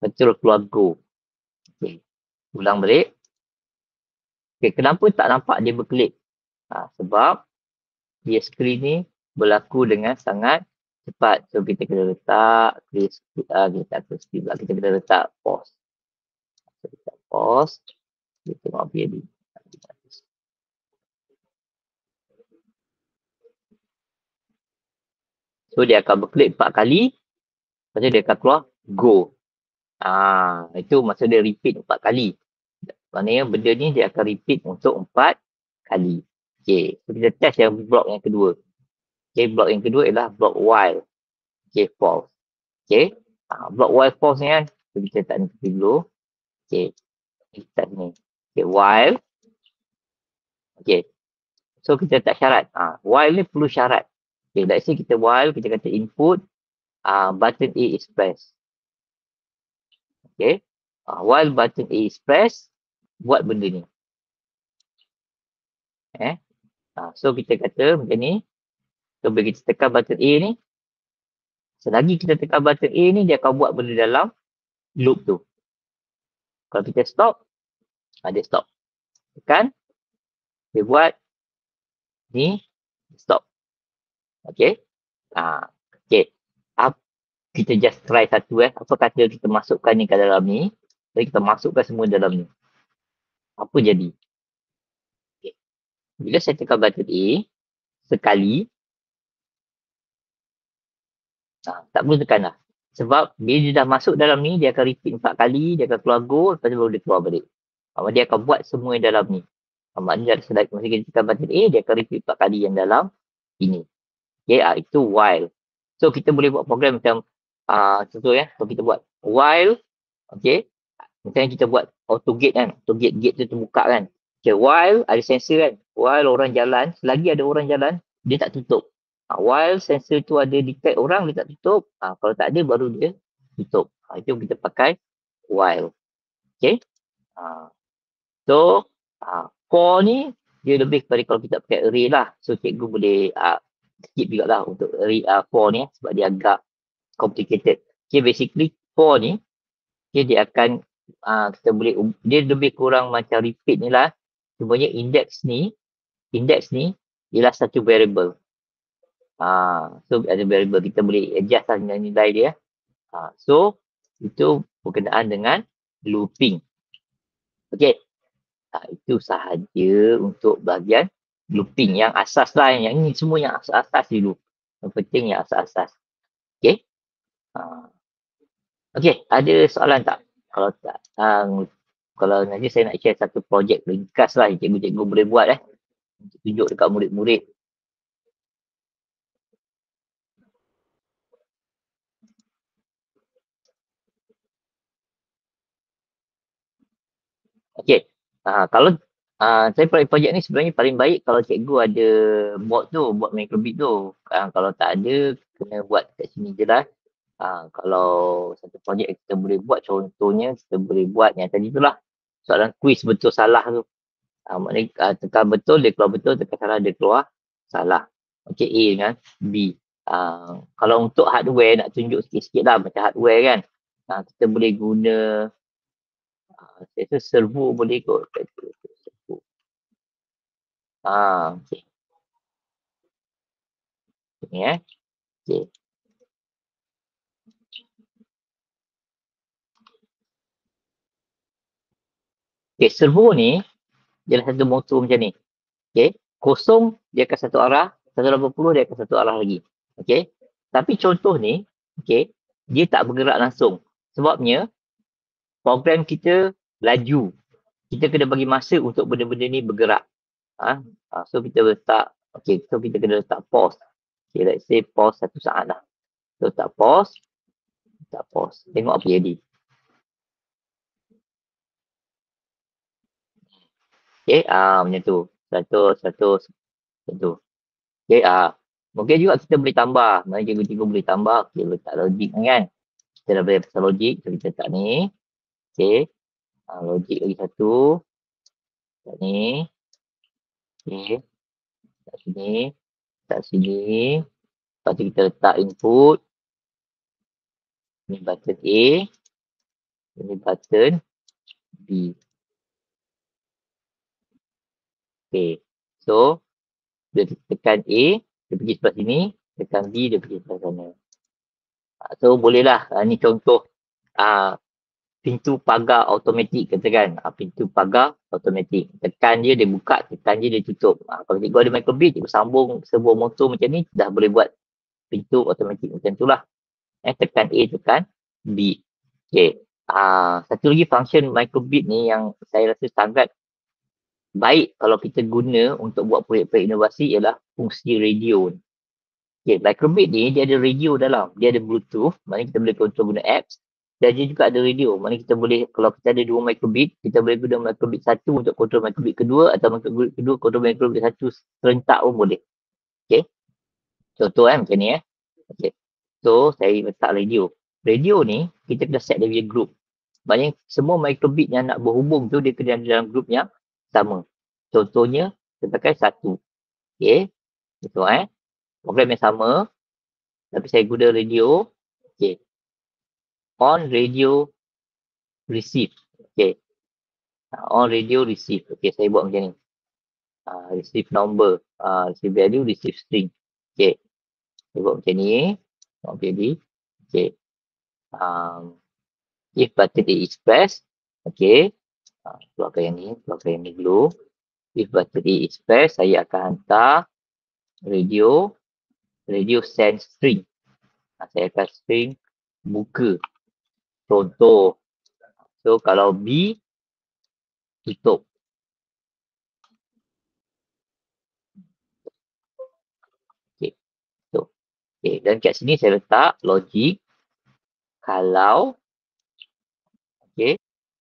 Betul keluar go. Okay. Ulang balik. Okay, kenapa tak nampak dia berkelip? Sebab dia screen ni berlaku dengan sangat cepat. So, kita kena letak kita kena letak pause. Kita letak pause. Kita tengok apa jadi. So, dia akan berkelip 4 kali. Lepas tu dia akan keluar go. Itu maksud dia repeat 4 kali. Maknanya benda ni dia akan repeat untuk 4 kali. Okay. So, kita test yang blok yang kedua. Okay. Blok yang kedua ialah blok while. Okay. False. Okay. Blok while false ni kan. So, kita letak ni dulu. Okay. Kita ni. Okay. While. Okay. So, kita letak syarat. While ni perlu syarat. Okay. Let's say kita while, kita kata input. Button A is pressed. Okay. While button A is pressed, buat benda ni. So, kita kata macam ni. So, bila kita tekan button A ni, selagi kita tekan button A ni, dia akan buat benda dalam loop tu. Kalau kita stop, dia stop. Tekan, dia buat ni, stop. Okay. Okay. Kita just try satu Apa kata kita masukkan ni ke dalam ni. Jadi kita masukkan semua dalam ni. Apa jadi? Okay. Bila saya tekan button A, sekali, tak perlu tekan lah. Sebab bila dia dah masuk dalam ni, dia akan repeat 4 kali, dia akan keluar go, lepas tu baru dia keluar balik. Dia akan buat semua yang dalam ni. Maknanya masa kita tekan button A, dia akan repeat 4 kali yang dalam ini. Okay, itu while. So, kita boleh buat program macam, contoh so kita buat while, okay, misalnya kita buat auto gate kan, auto gate tu terbuka kan. Okay, while ada sensor kan, while orang jalan, selagi ada orang jalan, dia tak tutup. While sensor tu ada detect orang, dia tak tutup. Kalau tak ada, baru dia tutup. Itu kita pakai while. Okay. So, for ni, dia lebih kepada kalau kita pakai array lah. So, cikgu boleh skip juga lah untuk array for ni sebab dia agak complicated. Okay, basically, for ni, okay, dia akan, kita boleh, dia lebih kurang macam repeat ni lah. Sebenarnya index ni ialah satu variable. So, ada variable kita boleh adjust lah nilai dia. So, itu berkenaan dengan looping. Okay. Itu sahaja untuk bahagian looping. Yang asas lah. Yang ini semua yang asas-asas dulu. Yang penting yang asas-asas. Okay. Okay. Ada soalan tak? Kalau tak, kalau nanti saya nak share satu projek ringkas lah yang cikgu-cikgu boleh buat untuk tunjuk dekat murid-murid. Okay. Kalau saya projek ni sebenarnya paling baik kalau cikgu ada board tu, board microbit tu. Kalau tak ada, kena buat kat sini je lah. Kalau satu projek kita boleh buat, contohnya kita boleh buat yang tadi tu lah. Soalan kuis betul salah tu. Maknanya tekan betul, dia keluar betul, tekan salah, dia keluar salah. Okay, A dengan B. Kalau untuk hardware, nak tunjuk sikit-sikit lah macam hardware kan. Kita boleh guna saya rasa servo boleh kot. Servo. Okay. Ni Okay. Okay, servo ni dia satu motor macam ni. Okay. Kosong dia akan satu arah, 180 dia akan satu arah lagi. Okay. Tapi contoh ni, okay, dia tak bergerak langsung. Sebabnya program kita laju. Kita kena bagi masa untuk benda-benda ni bergerak. So kita letak, okay, so kita kena letak pause. Okay, let's say pause 1 saat lah. So letak pause. Tengok apa jadi. Okay, macam tu. Satu. Okay, mungkin juga kita boleh tambah. Mari cikgu-cikgu boleh tambah. Okay, letak logik kan. Kita dah boleh pasal logik. So, kita letak ni. Okay, logik lagi satu. Letak ni. Okay, letak sini. Letak sini. Lepas tu kita letak input. Ni button A. Ini button B. Okay, so dia tekan A, dia pergi sebelah sini, tekan B, dia pergi sebelah sana. So bolehlah, ni contoh pintu pagar automatik katakan. Pintu pagar automatik. Tekan je, dia buka, tekan je, dia tutup. Kalau cikgu ada microbit, cikgu sambung sebuah motor macam ni, dah boleh buat pintu automatik macam tu lah. Tekan A, tekan B. Okay. Satu lagi function microbit ni yang saya rasa sangat baik kalau kita guna untuk buat proyek-proyek inovasi ialah fungsi radio. Okay, microbit ni dia ada radio dalam. Dia ada Bluetooth, maknanya kita boleh control guna apps. Dan dia juga ada radio. Maknanya kita boleh, kalau kita ada 2 microbit, kita boleh guna microbit 1 untuk kontrol microbit kedua atau microbit kedua kontrol microbit 1 serentak pun boleh. Okay. Contoh macam ni Okay. So, saya letak radio. Radio ni, kita kena set dia punya group. Maknanya semua microbit yang nak berhubung tu, dia kena ada dalam group yang sama. Contohnya, kita pakai 1. Okay. Betul program yang sama. Tapi saya guna radio. Okay. On radio receive. Okay. On radio receive. Okay, saya buat macam ni. Receive number, receive value, receive string. Okay, saya buat macam ni. Jadi, okay. If button A is pressed, okay. Keluarkan yang ni dulu. If button A is pressed, saya akan hantar radio send string. Saya akan string buka. Contoh. So, kalau B, tutup. Okay. So, okay. Dan kat sini saya letak logik. Kalau, okay.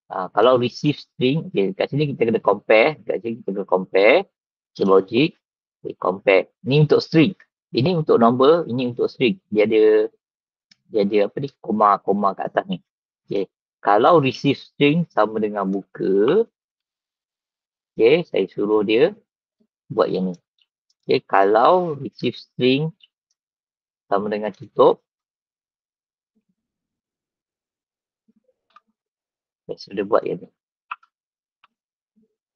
Kalau receive string, okay, kat sini kita kena compare. Kat sini kita kena compare. So, logik. Okay, compare. Ni untuk string. Ini untuk number, ini untuk string. Dia ada apa ni, koma kat atas ni. Okay. Kalau receive string sama dengan buka, okay, saya suruh dia buat yang ni. Okay, kalau receive string sama dengan tutup, saya suruh dia buat yang ni.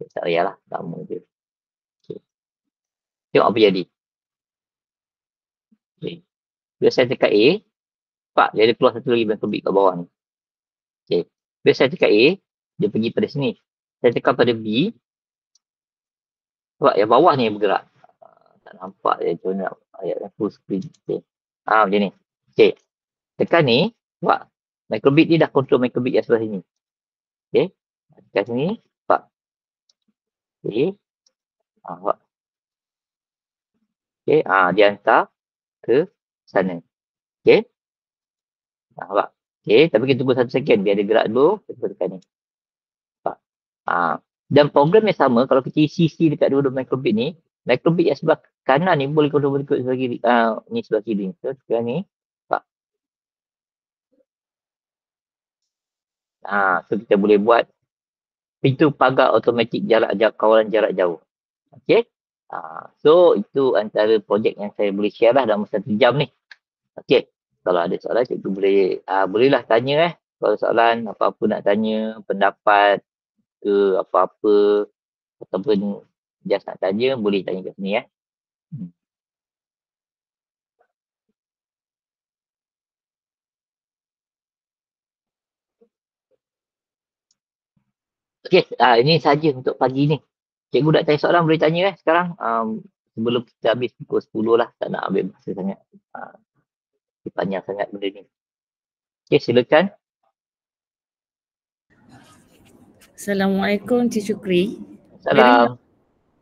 Okay, tak payahlah, sama je. Okay. Tengok apa jadi. Okay. Bila saya tekan A, nampak dia ada keluar satu lagi blank kat bawah ni. Okay. Bila saya tekan A, dia pergi pada sini. Saya tekan pada B, nampak yang bawah ni yang bergerak. Tak nampak dia macam nak ayat yang full screen. Okay. Macam ni. Okay. Tekan ni, nampak. Microbit ni dah control microbit yang sebelah sini. Okay. Tekan sini, nampak. Okay. Nampak. Okay. Dia hantar ke sana. Okay. Nampak. Okay. Tapi kita tunggu 1 second. Biar dia gerak dulu. Kita tekan ni. Nampak. Dan program yang sama, kalau kita isi C dekat dua-dua microbit ni, microbit yang sebelah kanan ni boleh control berikut sebelah kiri. Ni sebelah kiri. So, sekarang ni. Nampak. So, kita boleh buat pintu pagar automatik kawalan jarak jauh. Okay. So, itu antara projek yang saya boleh share lah dalam 1 jam ni. Okay. Kalau ada soalan, cikgu bolehlah tanya Kalau soalan, apa-apa nak tanya, pendapat ke apa-apa, ataupun just nak tanya, boleh tanya kat sini Okay, ini saja untuk pagi ni. Cikgu nak tanya soalan, boleh tanya sekarang. Sebelum kita habis pukul 10 lah. Tak nak ambil masa sangat. Panjang sangat benda ni. Okay, silakan. Assalamualaikum Cik Syukri. Salam.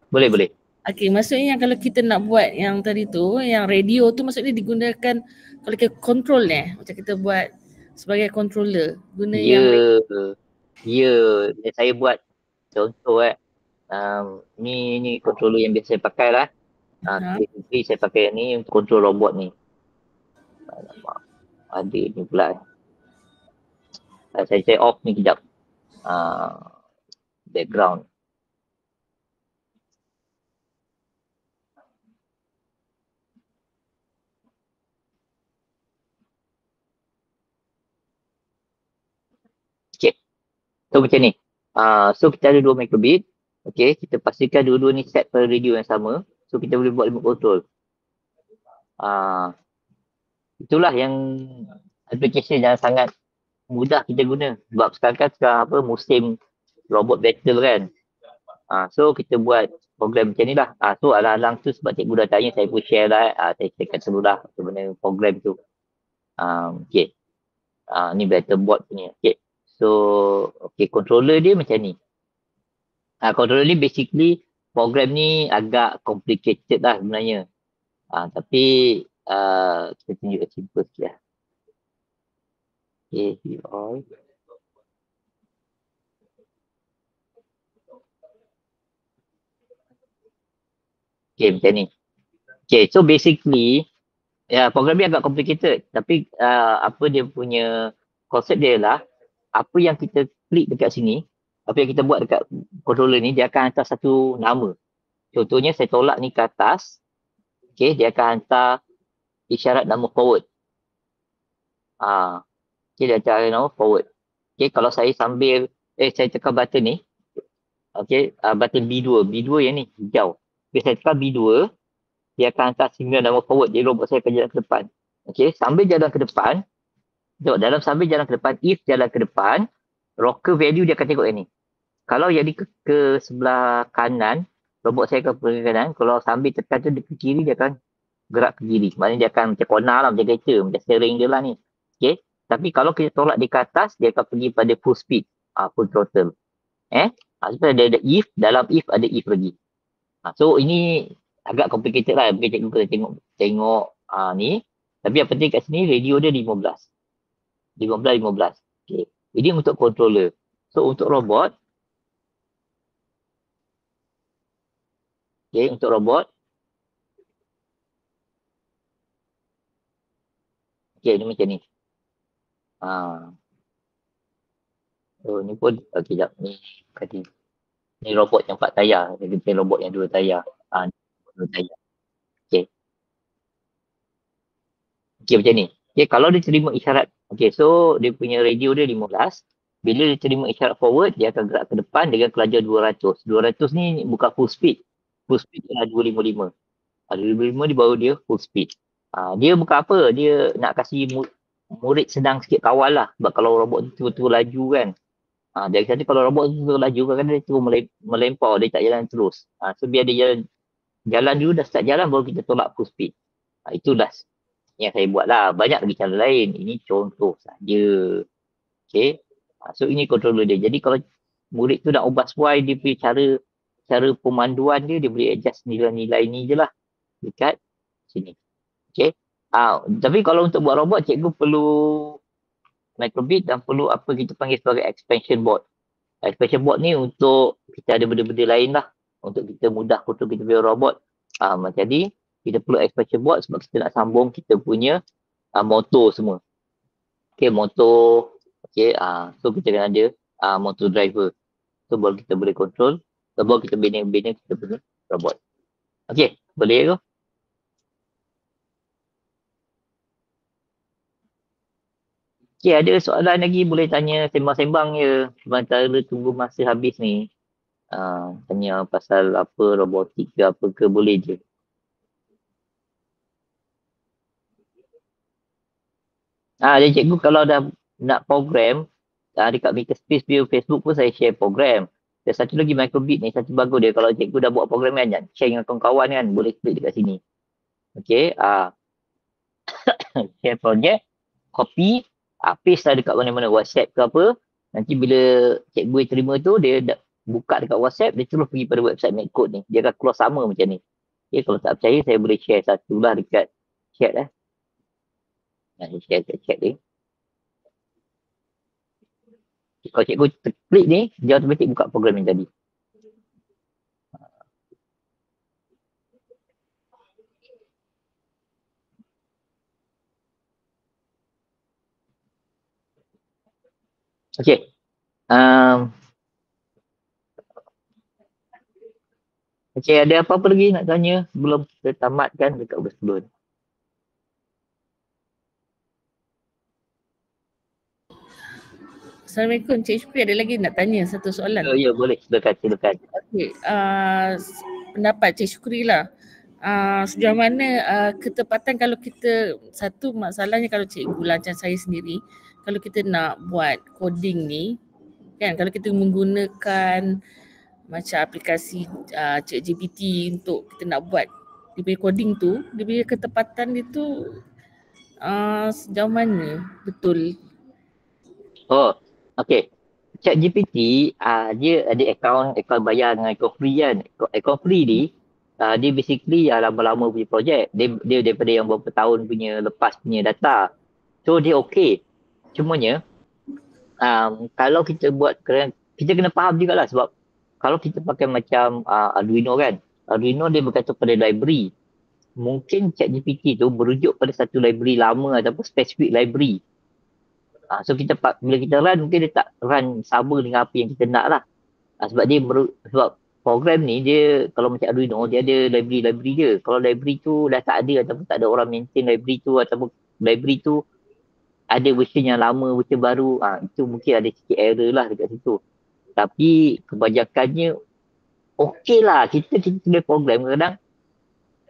Boleh. Okey, maksudnya kalau kita nak buat yang tadi tu, yang radio tu maksudnya digunakan kalau kita control macam kita buat sebagai controller. Guna yang saya buat contoh ni controller yang biasa saya pakai lah. Saya pakai ni untuk control robot ni. Ada ni pula. Saya off ni kejap. Background. Okay. So macam ni. So kita ada 2 microbit. Okay. Kita pastikan dua-dua ni set pada radio yang sama. So kita boleh buat remote control. Itulah yang application yang sangat mudah kita guna. Sebab sekarang musim robot battle kan. So kita buat program macam ni lah. So alang-alang tu sebab cikgu dah tanya, saya pun share lah. Saya cakap dulu lah macam mana program tu. Okay. Ni battlebot punya. Okay. So, okay, controller dia macam ni. Controller ni basically program ni agak complicated lah sebenarnya. Tapi kita tunjuk simple sikit lah. Okay, view all. Okay, macam ni. Okay, so basically program ni agak complicated. Tapi apa dia punya konsep dia lah, apa yang kita klik dekat sini, apa yang kita buat dekat controller ni, dia akan hantar satu nama. Contohnya saya tolak ni ke atas. Okay, dia akan hantar isyarat nama forward. Okay, dia hantar nama forward. Okay, kalau saya saya tekan button ni. Okay, button B2. B2 yang ni, hijau. Okay, saya tekan B2, dia akan hantar signal nama forward. Jadi robot saya akan jalan ke depan. Okay, sambil jalan ke depan, tengok dalam sambil jalan ke depan, if jalan ke depan, rocker value dia akan tengok yang ni. Kalau yang ni ke sebelah kanan, robot saya akan pergi ke kanan. Kalau sambil tekan tu dia ke kiri, dia akan gerak ke kiri. Maknanya dia akan macam corner lah, macam kereta, macam steering dia lah ni. Okay. Tapi kalau kita tolak dia ke atas, dia akan pergi pada full speed, full throttle. Sebab ada if, dalam if ada if lagi. So ini agak complicated lah. Mungkin cikgu kena tengok ni. Tapi yang penting kat sini, radio dia 15. 15. Okay. Ini untuk controller. So untuk robot, okay, untuk robot, okay, ni macam ni. So ni pun, okay, jap. Ni robot yang 4 tayar. Kita robot yang 2 tayar. Ni 2 tayar. Okay. Okay, macam ni. Okay, kalau dia terima isyarat. Okay, so dia punya radio dia 15. Bila dia terima isyarat forward, dia akan gerak ke depan dengan kelajuan 200. 200 ni bukan full speed. Full speed adalah 255. 255 ni baru dia full speed. Dia bukan apa. Dia nak kasih murid senang sikit kawal lah. Sebab kalau robot tu betul-betul laju kan. Dari sana kalau robot tu betul laju kan dia terus melempar. Dia tak jalan terus. So biar dia jalan dulu, dah start jalan baru kita tolak full speed. Itulah yang saya buat lah. Banyak lagi cara lain. Ini contoh saja. Okay. So ini controller dia. Jadi kalau murid tu nak ubah sesuai dia punya cara pemanduan dia, dia boleh adjust nilai-nilai ni je lah. Dekat sini. Okay. Tapi kalau untuk buat robot, cikgu perlu microbit dan perlu apa kita panggil sebagai expansion board. Expansion board ni untuk kita ada benda-benda lain lah. Untuk kita mudah kontrol kita punya robot. Macam ni, kita perlu expansion board sebab kita nak sambung kita punya motor semua. Okay, motor. Okay, so kita kena ada motor driver. So baru kita boleh control. So baru kita bina kita punya robot. Okay, boleh ke? Okay, ada soalan lagi boleh tanya sembang-sembang je. Sementara tunggu masa habis ni. Tanya pasal apa, robotik ke apa ke, boleh je. Jadi cikgu kalau dah nak program, dekat Makerspace via Facebook pun saya share program. Dan satu lagi microbit ni, satu bagus dia. Kalau cikgu dah buat program kan, share dengan kawan-kawan kan, boleh klik dekat sini. Okay, share project, copy, paste lah dekat mana-mana WhatsApp ke apa. Nanti bila cikgu terima tu, dia buka dekat WhatsApp, dia terus pergi pada website MacCode ni. Dia akan keluar sama macam ni. Okay, kalau tak percaya, saya boleh share satu lah dekat chat lah. Saya share dekat chat ni. Kalau cikgu klik ni, dia automatik buka program yang tadi. Okay. Okay, ada apa-apa lagi nak tanya sebelum kita tamatkan dekat sebelum? Assalamualaikum, Cik Syukri, ada lagi nak tanya satu soalan? Ya, boleh. Silakan. Okey, pendapat Cik Syukri lah. Sejauh mana ketepatan kalau kita, satu masalahnya kalau cikgu lah macam saya sendiri, kalau kita nak buat coding ni, kan kalau kita menggunakan macam aplikasi ChatGPT untuk kita nak buat dia punya coding tu, dia punya ketepatan dia tu sejauh mana betul? Okay. ChatGPT, dia ada akaun bayar dengan akaun free kan. Akaun free ni, dia basically lama-lama punya projek. Dia daripada yang beberapa tahun punya lepas punya data. So dia okay. Cumanya, kalau kita buat, kita kena faham juga lah sebab kalau kita pakai macam Arduino kan, Arduino dia berkaitan pada library. Mungkin ChatGPT tu merujuk pada satu library lama ataupun spesifik library. So bila kita run, mungkin dia tak run sama dengan apa yang kita nak lah. Sebab program ni dia kalau macam Arduino, dia ada library dia. Kalau library tu dah tak ada ataupun tak ada orang maintain library tu ataupun library tu ada version yang lama, version baru, itu mungkin ada sikit error lah dekat situ. Tapi kebanyakannya okey lah. Kita tulis program kadang.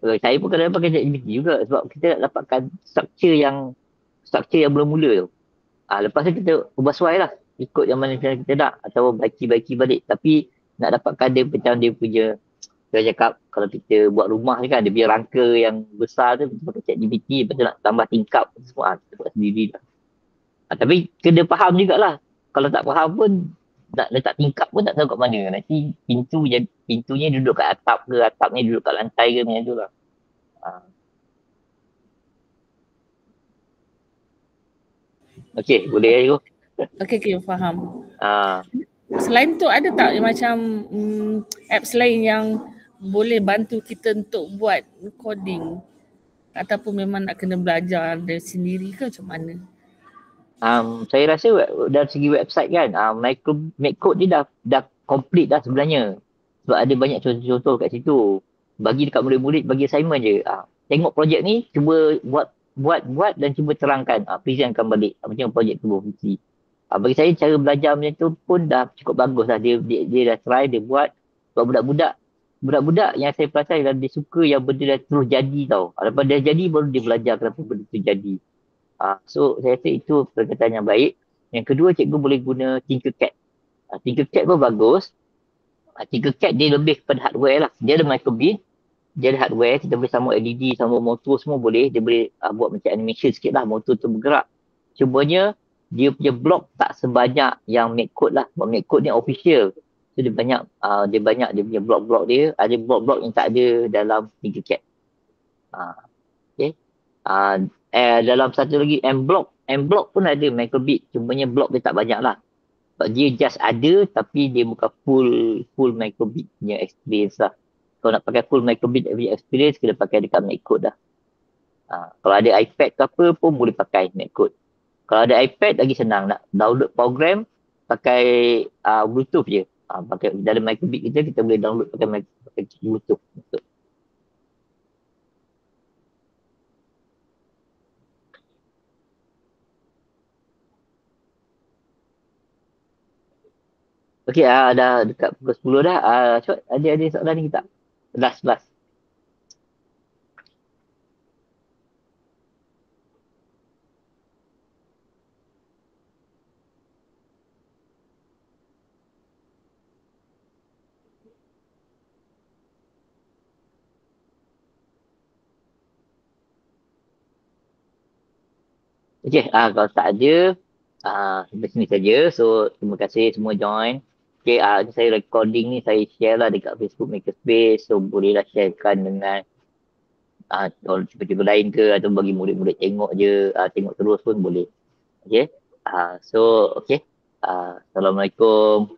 Saya pun kadang-kadang pakai ChatGPT juga sebab kita nak dapatkan struktur yang mula-mula tu. Lepas tu kita ubah suai lah. Ikut yang mana kita nak atau baiki-baiki balik. Tapi nak dapatkan dia macam dia punya, saya cakap kalau kita buat rumah ni kan, dia punya rangka yang besar tu, kita pakai ChatGPT, lepas tu nak tambah tingkap semua, kita buat sendiri lah. Tapi kena faham jugalah. Kalau tak faham pun, nak letak tingkap pun tak tahu kat mana. Nanti pintunya duduk kat atap ke, atapnya duduk kat lantai ke, macam tu lah. Okey, boleh ya, Okay, faham. Ah, Selain tu ada tak macam apps lain yang boleh bantu kita untuk buat coding ataupun memang nak kena belajar dari sendiri ke macam mana? Saya rasa dari segi website kan, MacCode ni dah complete dah sebenarnya. Sebab ada banyak contoh-contoh kat situ. Bagi dekat murid-murid, bagi assignment je. Tengok projek ni, cuba buat dan cuba terangkan. Presentkan balik macam projek tu berfungsi. Bagi saya cara belajar macam tu pun dah cukup bagus lah. Dia dah try, dia buat. Sebab budak-budak yang saya perasan dia suka yang benda dah terus jadi tau. Lepas dah jadi baru dia belajar kenapa benda tu jadi. So saya rasa itu perkataan yang baik. Yang kedua, cikgu boleh guna Tinkercad. Tinkercad pun bagus. Tinkercad dia lebih kepada hardware lah. Dia ada microbit, dia ada hardware, kita boleh sambung LED, sambung motor semua boleh. Dia boleh buat macam animation sikit lah, motor tu bergerak. Cumanya dia punya blok tak sebanyak yang MacCode lah. Sebab MacCode ni official. So dia banyak dia punya blok-blok dia. Ada blok-blok yang tak ada dalam Tinkercad. Okay. Dalam satu lagi M-block pun ada microbit, cumanya blok dia tak banyak lah. Sebab dia just ada tapi dia bukan full microbit punya experience lah. Kalau nak pakai full microbit punya experience, kena pakai dekat MacCode lah. Kalau ada iPad ke apa pun boleh pakai MacCode. Kalau ada iPad lagi senang, nak download program pakai Bluetooth je. Pakai dalam microbit kita boleh download pakai Bluetooth. Okey, dah dekat pukul 10 dah. Syot, ada soalan ni tak? Last. Okey, kalau tak ada, sampai sini saja. So, terima kasih semua join. Okey, ni saya recording ni saya share lah dekat Facebook Makerspace. So, bolehlah sharekan dengan cuba-cuba lain ke atau bagi murid-murid tengok je. Tengok terus pun boleh. Okey. So, okey. Assalamualaikum.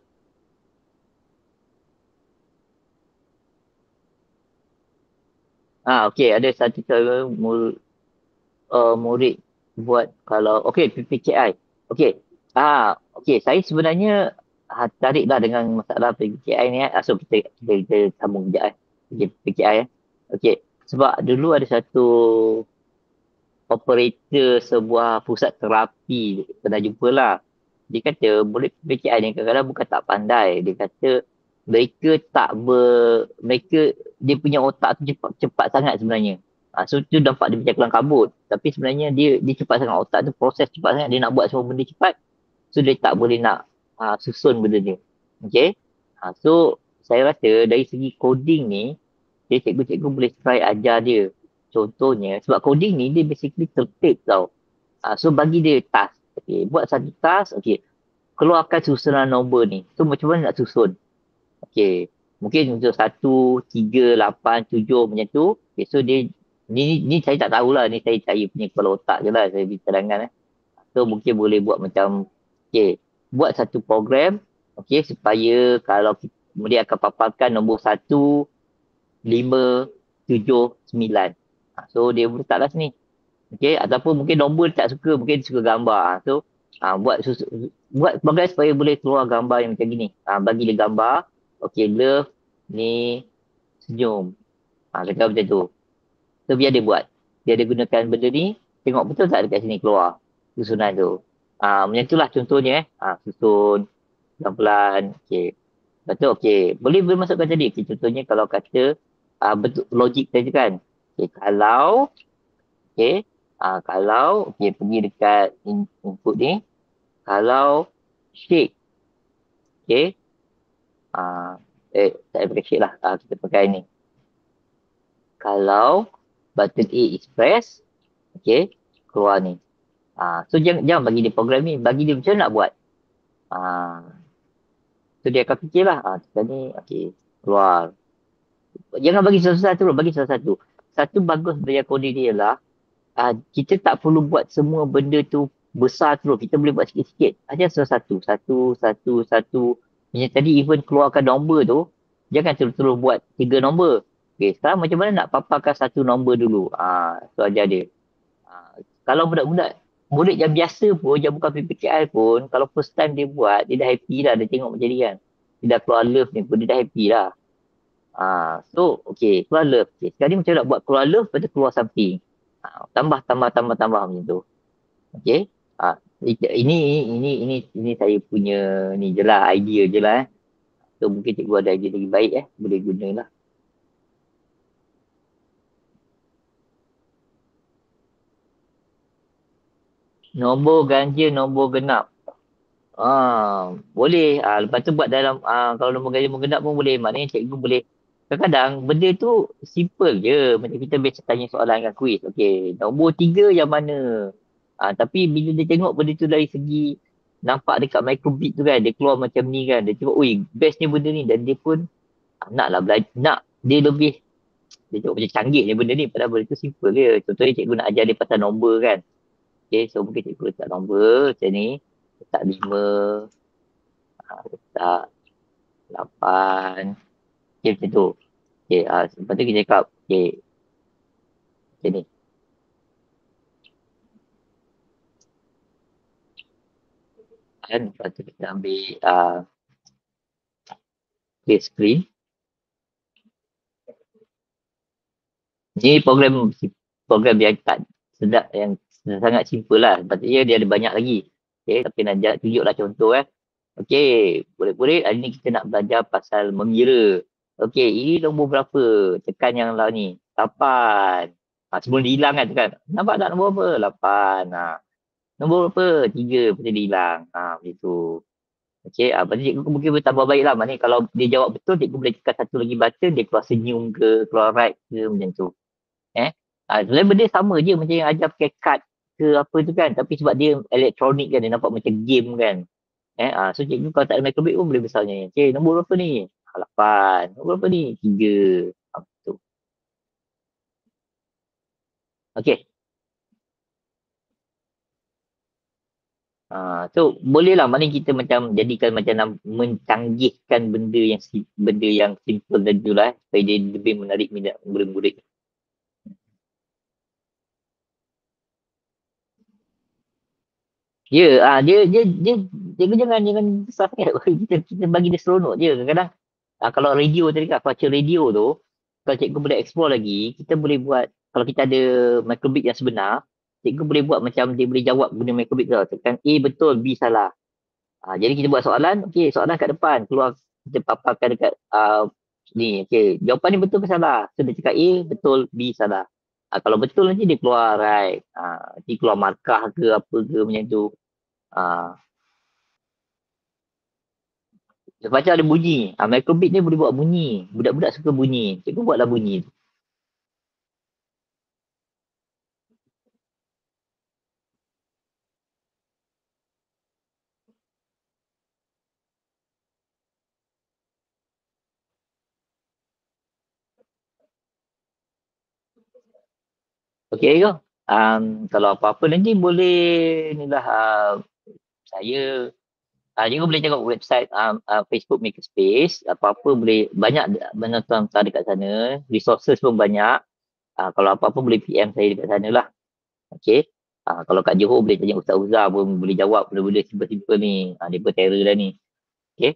Okey, ada satu cara murid buat kalau okey PPKI. Okey. Okey, saya sebenarnya tariklah dengan masalah PPKI ni. So kita sambung kejap Okey, PPKI Okey. Sebab dulu ada satu operator sebuah pusat terapi pernah jumpa lah. Dia kata murid PPKI ni kadang-kadang bukan tak pandai. Dia kata mereka dia punya otak tu cepat sangat sebenarnya. So tu nampak dia macam kelang kabut. Tapi sebenarnya dia cepat sangat. Otak tu proses cepat sangat. Dia nak buat semua benda cepat. So dia tak boleh nak susun benda dia. Okay. So saya rasa dari segi coding ni, cikgu-cikgu boleh try ajar dia. Contohnya, sebab coding ni dia basically tertib tau. So bagi dia task. Okay. Buat satu task. Okay. Keluarkan susunan nombor ni. So macam mana nak susun? Okay. Mungkin untuk 1, 3, 8, 7 macam tu. Okay. So dia ni saya tak tahulah. Ni saya punya kepala otak je lah. Saya bicarakan. So mungkin boleh buat macam, okay, buat satu program, okay, supaya kalau dia akan paparkan nombor 1, 5, 7, 9. So dia letaklah sini. Okay, ataupun mungkin nombor dia tak suka, mungkin dia suka gambar. So buat program supaya boleh keluar gambar yang macam gini. Bagi dia gambar, okay, love, ni, senyum. Cakap macam tu. So biar dia buat. Dia ada gunakan benda ni, tengok betul tak dekat sini keluar susunan tu. Macam itulah contohnya susun pelan-pelan. Okay. Lepas tu boleh masukkan tadi. Okay, contohnya kalau kata bentuk logik tadi kan. Okay, kalau pergi dekat input ni, kalau shake, okay, tak pakai shake lah, kita pakai ni. Kalau button A is press, okay, keluar ni. So jangan bagi dia program ni, bagi dia macam mana nak buat. So dia akan fikirlah, tekan ni, okay, keluar. Jangan bagi satu-satu, bagi satu-satu. Satu bagus belajar coding dia ialah, kita tak perlu buat semua benda tu besar terus. Kita boleh buat sikit-sikit. Aja satu-satu. Satu. Macam tadi even keluarkan nombor tu, jangan terus-terus buat 3 nombor. Okay, sekarang macam mana nak paparkan satu nombor dulu. So ajar dia. Kalau budak-budak, murid yang biasa pun, yang bukan PPKI pun, kalau first time dia buat, dia dah happy lah. Dia tengok macam ni kan. Dia dah keluar love ni pun, dia dah happy lah. So, keluar love. Sekarang ni macam nak buat keluar love, lepas tu keluar something. Tambah macam tu. Okay. Ini saya punya ni je lah, idea je lah. So mungkin cikgu ada idea lagi baik boleh guna lah. Nombor ganjil, nombor genap. Boleh. Lepas tu buat dalam, kalau nombor ganjil, nombor genap pun boleh. Maknanya cikgu boleh. Kadang-kadang benda tu simple je. Macam kita biasa tanya soalan dengan kuis. Okay, nombor 3 yang mana? Tapi bila dia tengok benda tu dari segi nampak dekat microbit tu kan, dia keluar macam ni kan. Dia tengok, best ni benda ni. Dan dia pun naklah belajar, dia lebih, dia tengok macam canggih je benda ni. Padahal benda tu simple je. Contohnya cikgu nak ajar dia pasal nombor kan. Okay, so mungkin cikgu letak nombor macam ni. Letak 5, letak 8. Okay, macam tu. Okay, lepas tu kita cakap, macam ni. Kan, lepas tu kita ambil clear screen. Ni program yang tak sedap, yang sangat simple lah. Patutnya dia ada banyak lagi. Okay, tapi nak tunjuklah contoh Okay, murid-murid, hari ni kita nak belajar pasal mengira. Okay, ini nombor berapa? Tekan yang lah ni. 8. Sebelum dia hilang kan, tekan. Nampak tak nombor apa? 8. Nombor berapa? 3. Lepas dia hilang. Macam tu. Okay, lepas tu cikgu mungkin bertambah baik lah. Maknanya kalau dia jawab betul, cikgu boleh tekan satu lagi button, dia keluar senyum ke, keluar right ke, macam tu. Sebenarnya benda sama je macam yang ajar pakai kad ke apa tu kan. Tapi sebab dia elektronik kan, dia nampak macam game kan. So cikgu kalau tak ada microbit pun boleh besarnya. Okay, nombor berapa ni? 8. Nombor berapa ni? 3. Tu. Okay. So bolehlah mana kita macam jadikan macam mencanggihkan benda yang simple dan tu lah supaya dia lebih menarik minat murid-murid. Ya, dia jangan besar sangat. kita bagi dia seronok je. Kadang-kadang kalau radio tadi kan, virtual radio tu, kalau cikgu boleh explore lagi, kita boleh buat, kalau kita ada microbit yang sebenar, cikgu boleh buat macam dia boleh jawab guna microbit tu. Tekan A betul, B salah. Jadi kita buat soalan, soalan kat depan, keluar, kita paparkan dekat ni, jawapan ni betul ke salah? So dia cakap A betul, B salah. Kalau betul nanti dia keluar right. Nanti keluar markah ke apa ke macam tu. Macam ada bunyi. Microbit ni boleh buat bunyi. Budak-budak suka bunyi. Cikgu buatlah bunyi tu. Okey ke? Kalau apa-apa nanti boleh ni lah saya cikgu boleh tengok website Facebook Makerspace. Apa-apa boleh, banyak menonton dekat sana. Resources pun banyak. Kalau apa-apa boleh PM saya dekat sana lah. Okey. Kalau kat Johor boleh tanya Ustaz Uzar pun boleh jawab benda-benda simple-simple ni. Dia pun terror dah ni. Okey.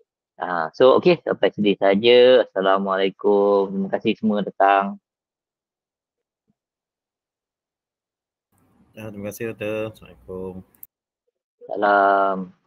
So sampai sini saja. Assalamualaikum. Terima kasih semua datang. Terima kasih Doktor. Assalamualaikum. Salam.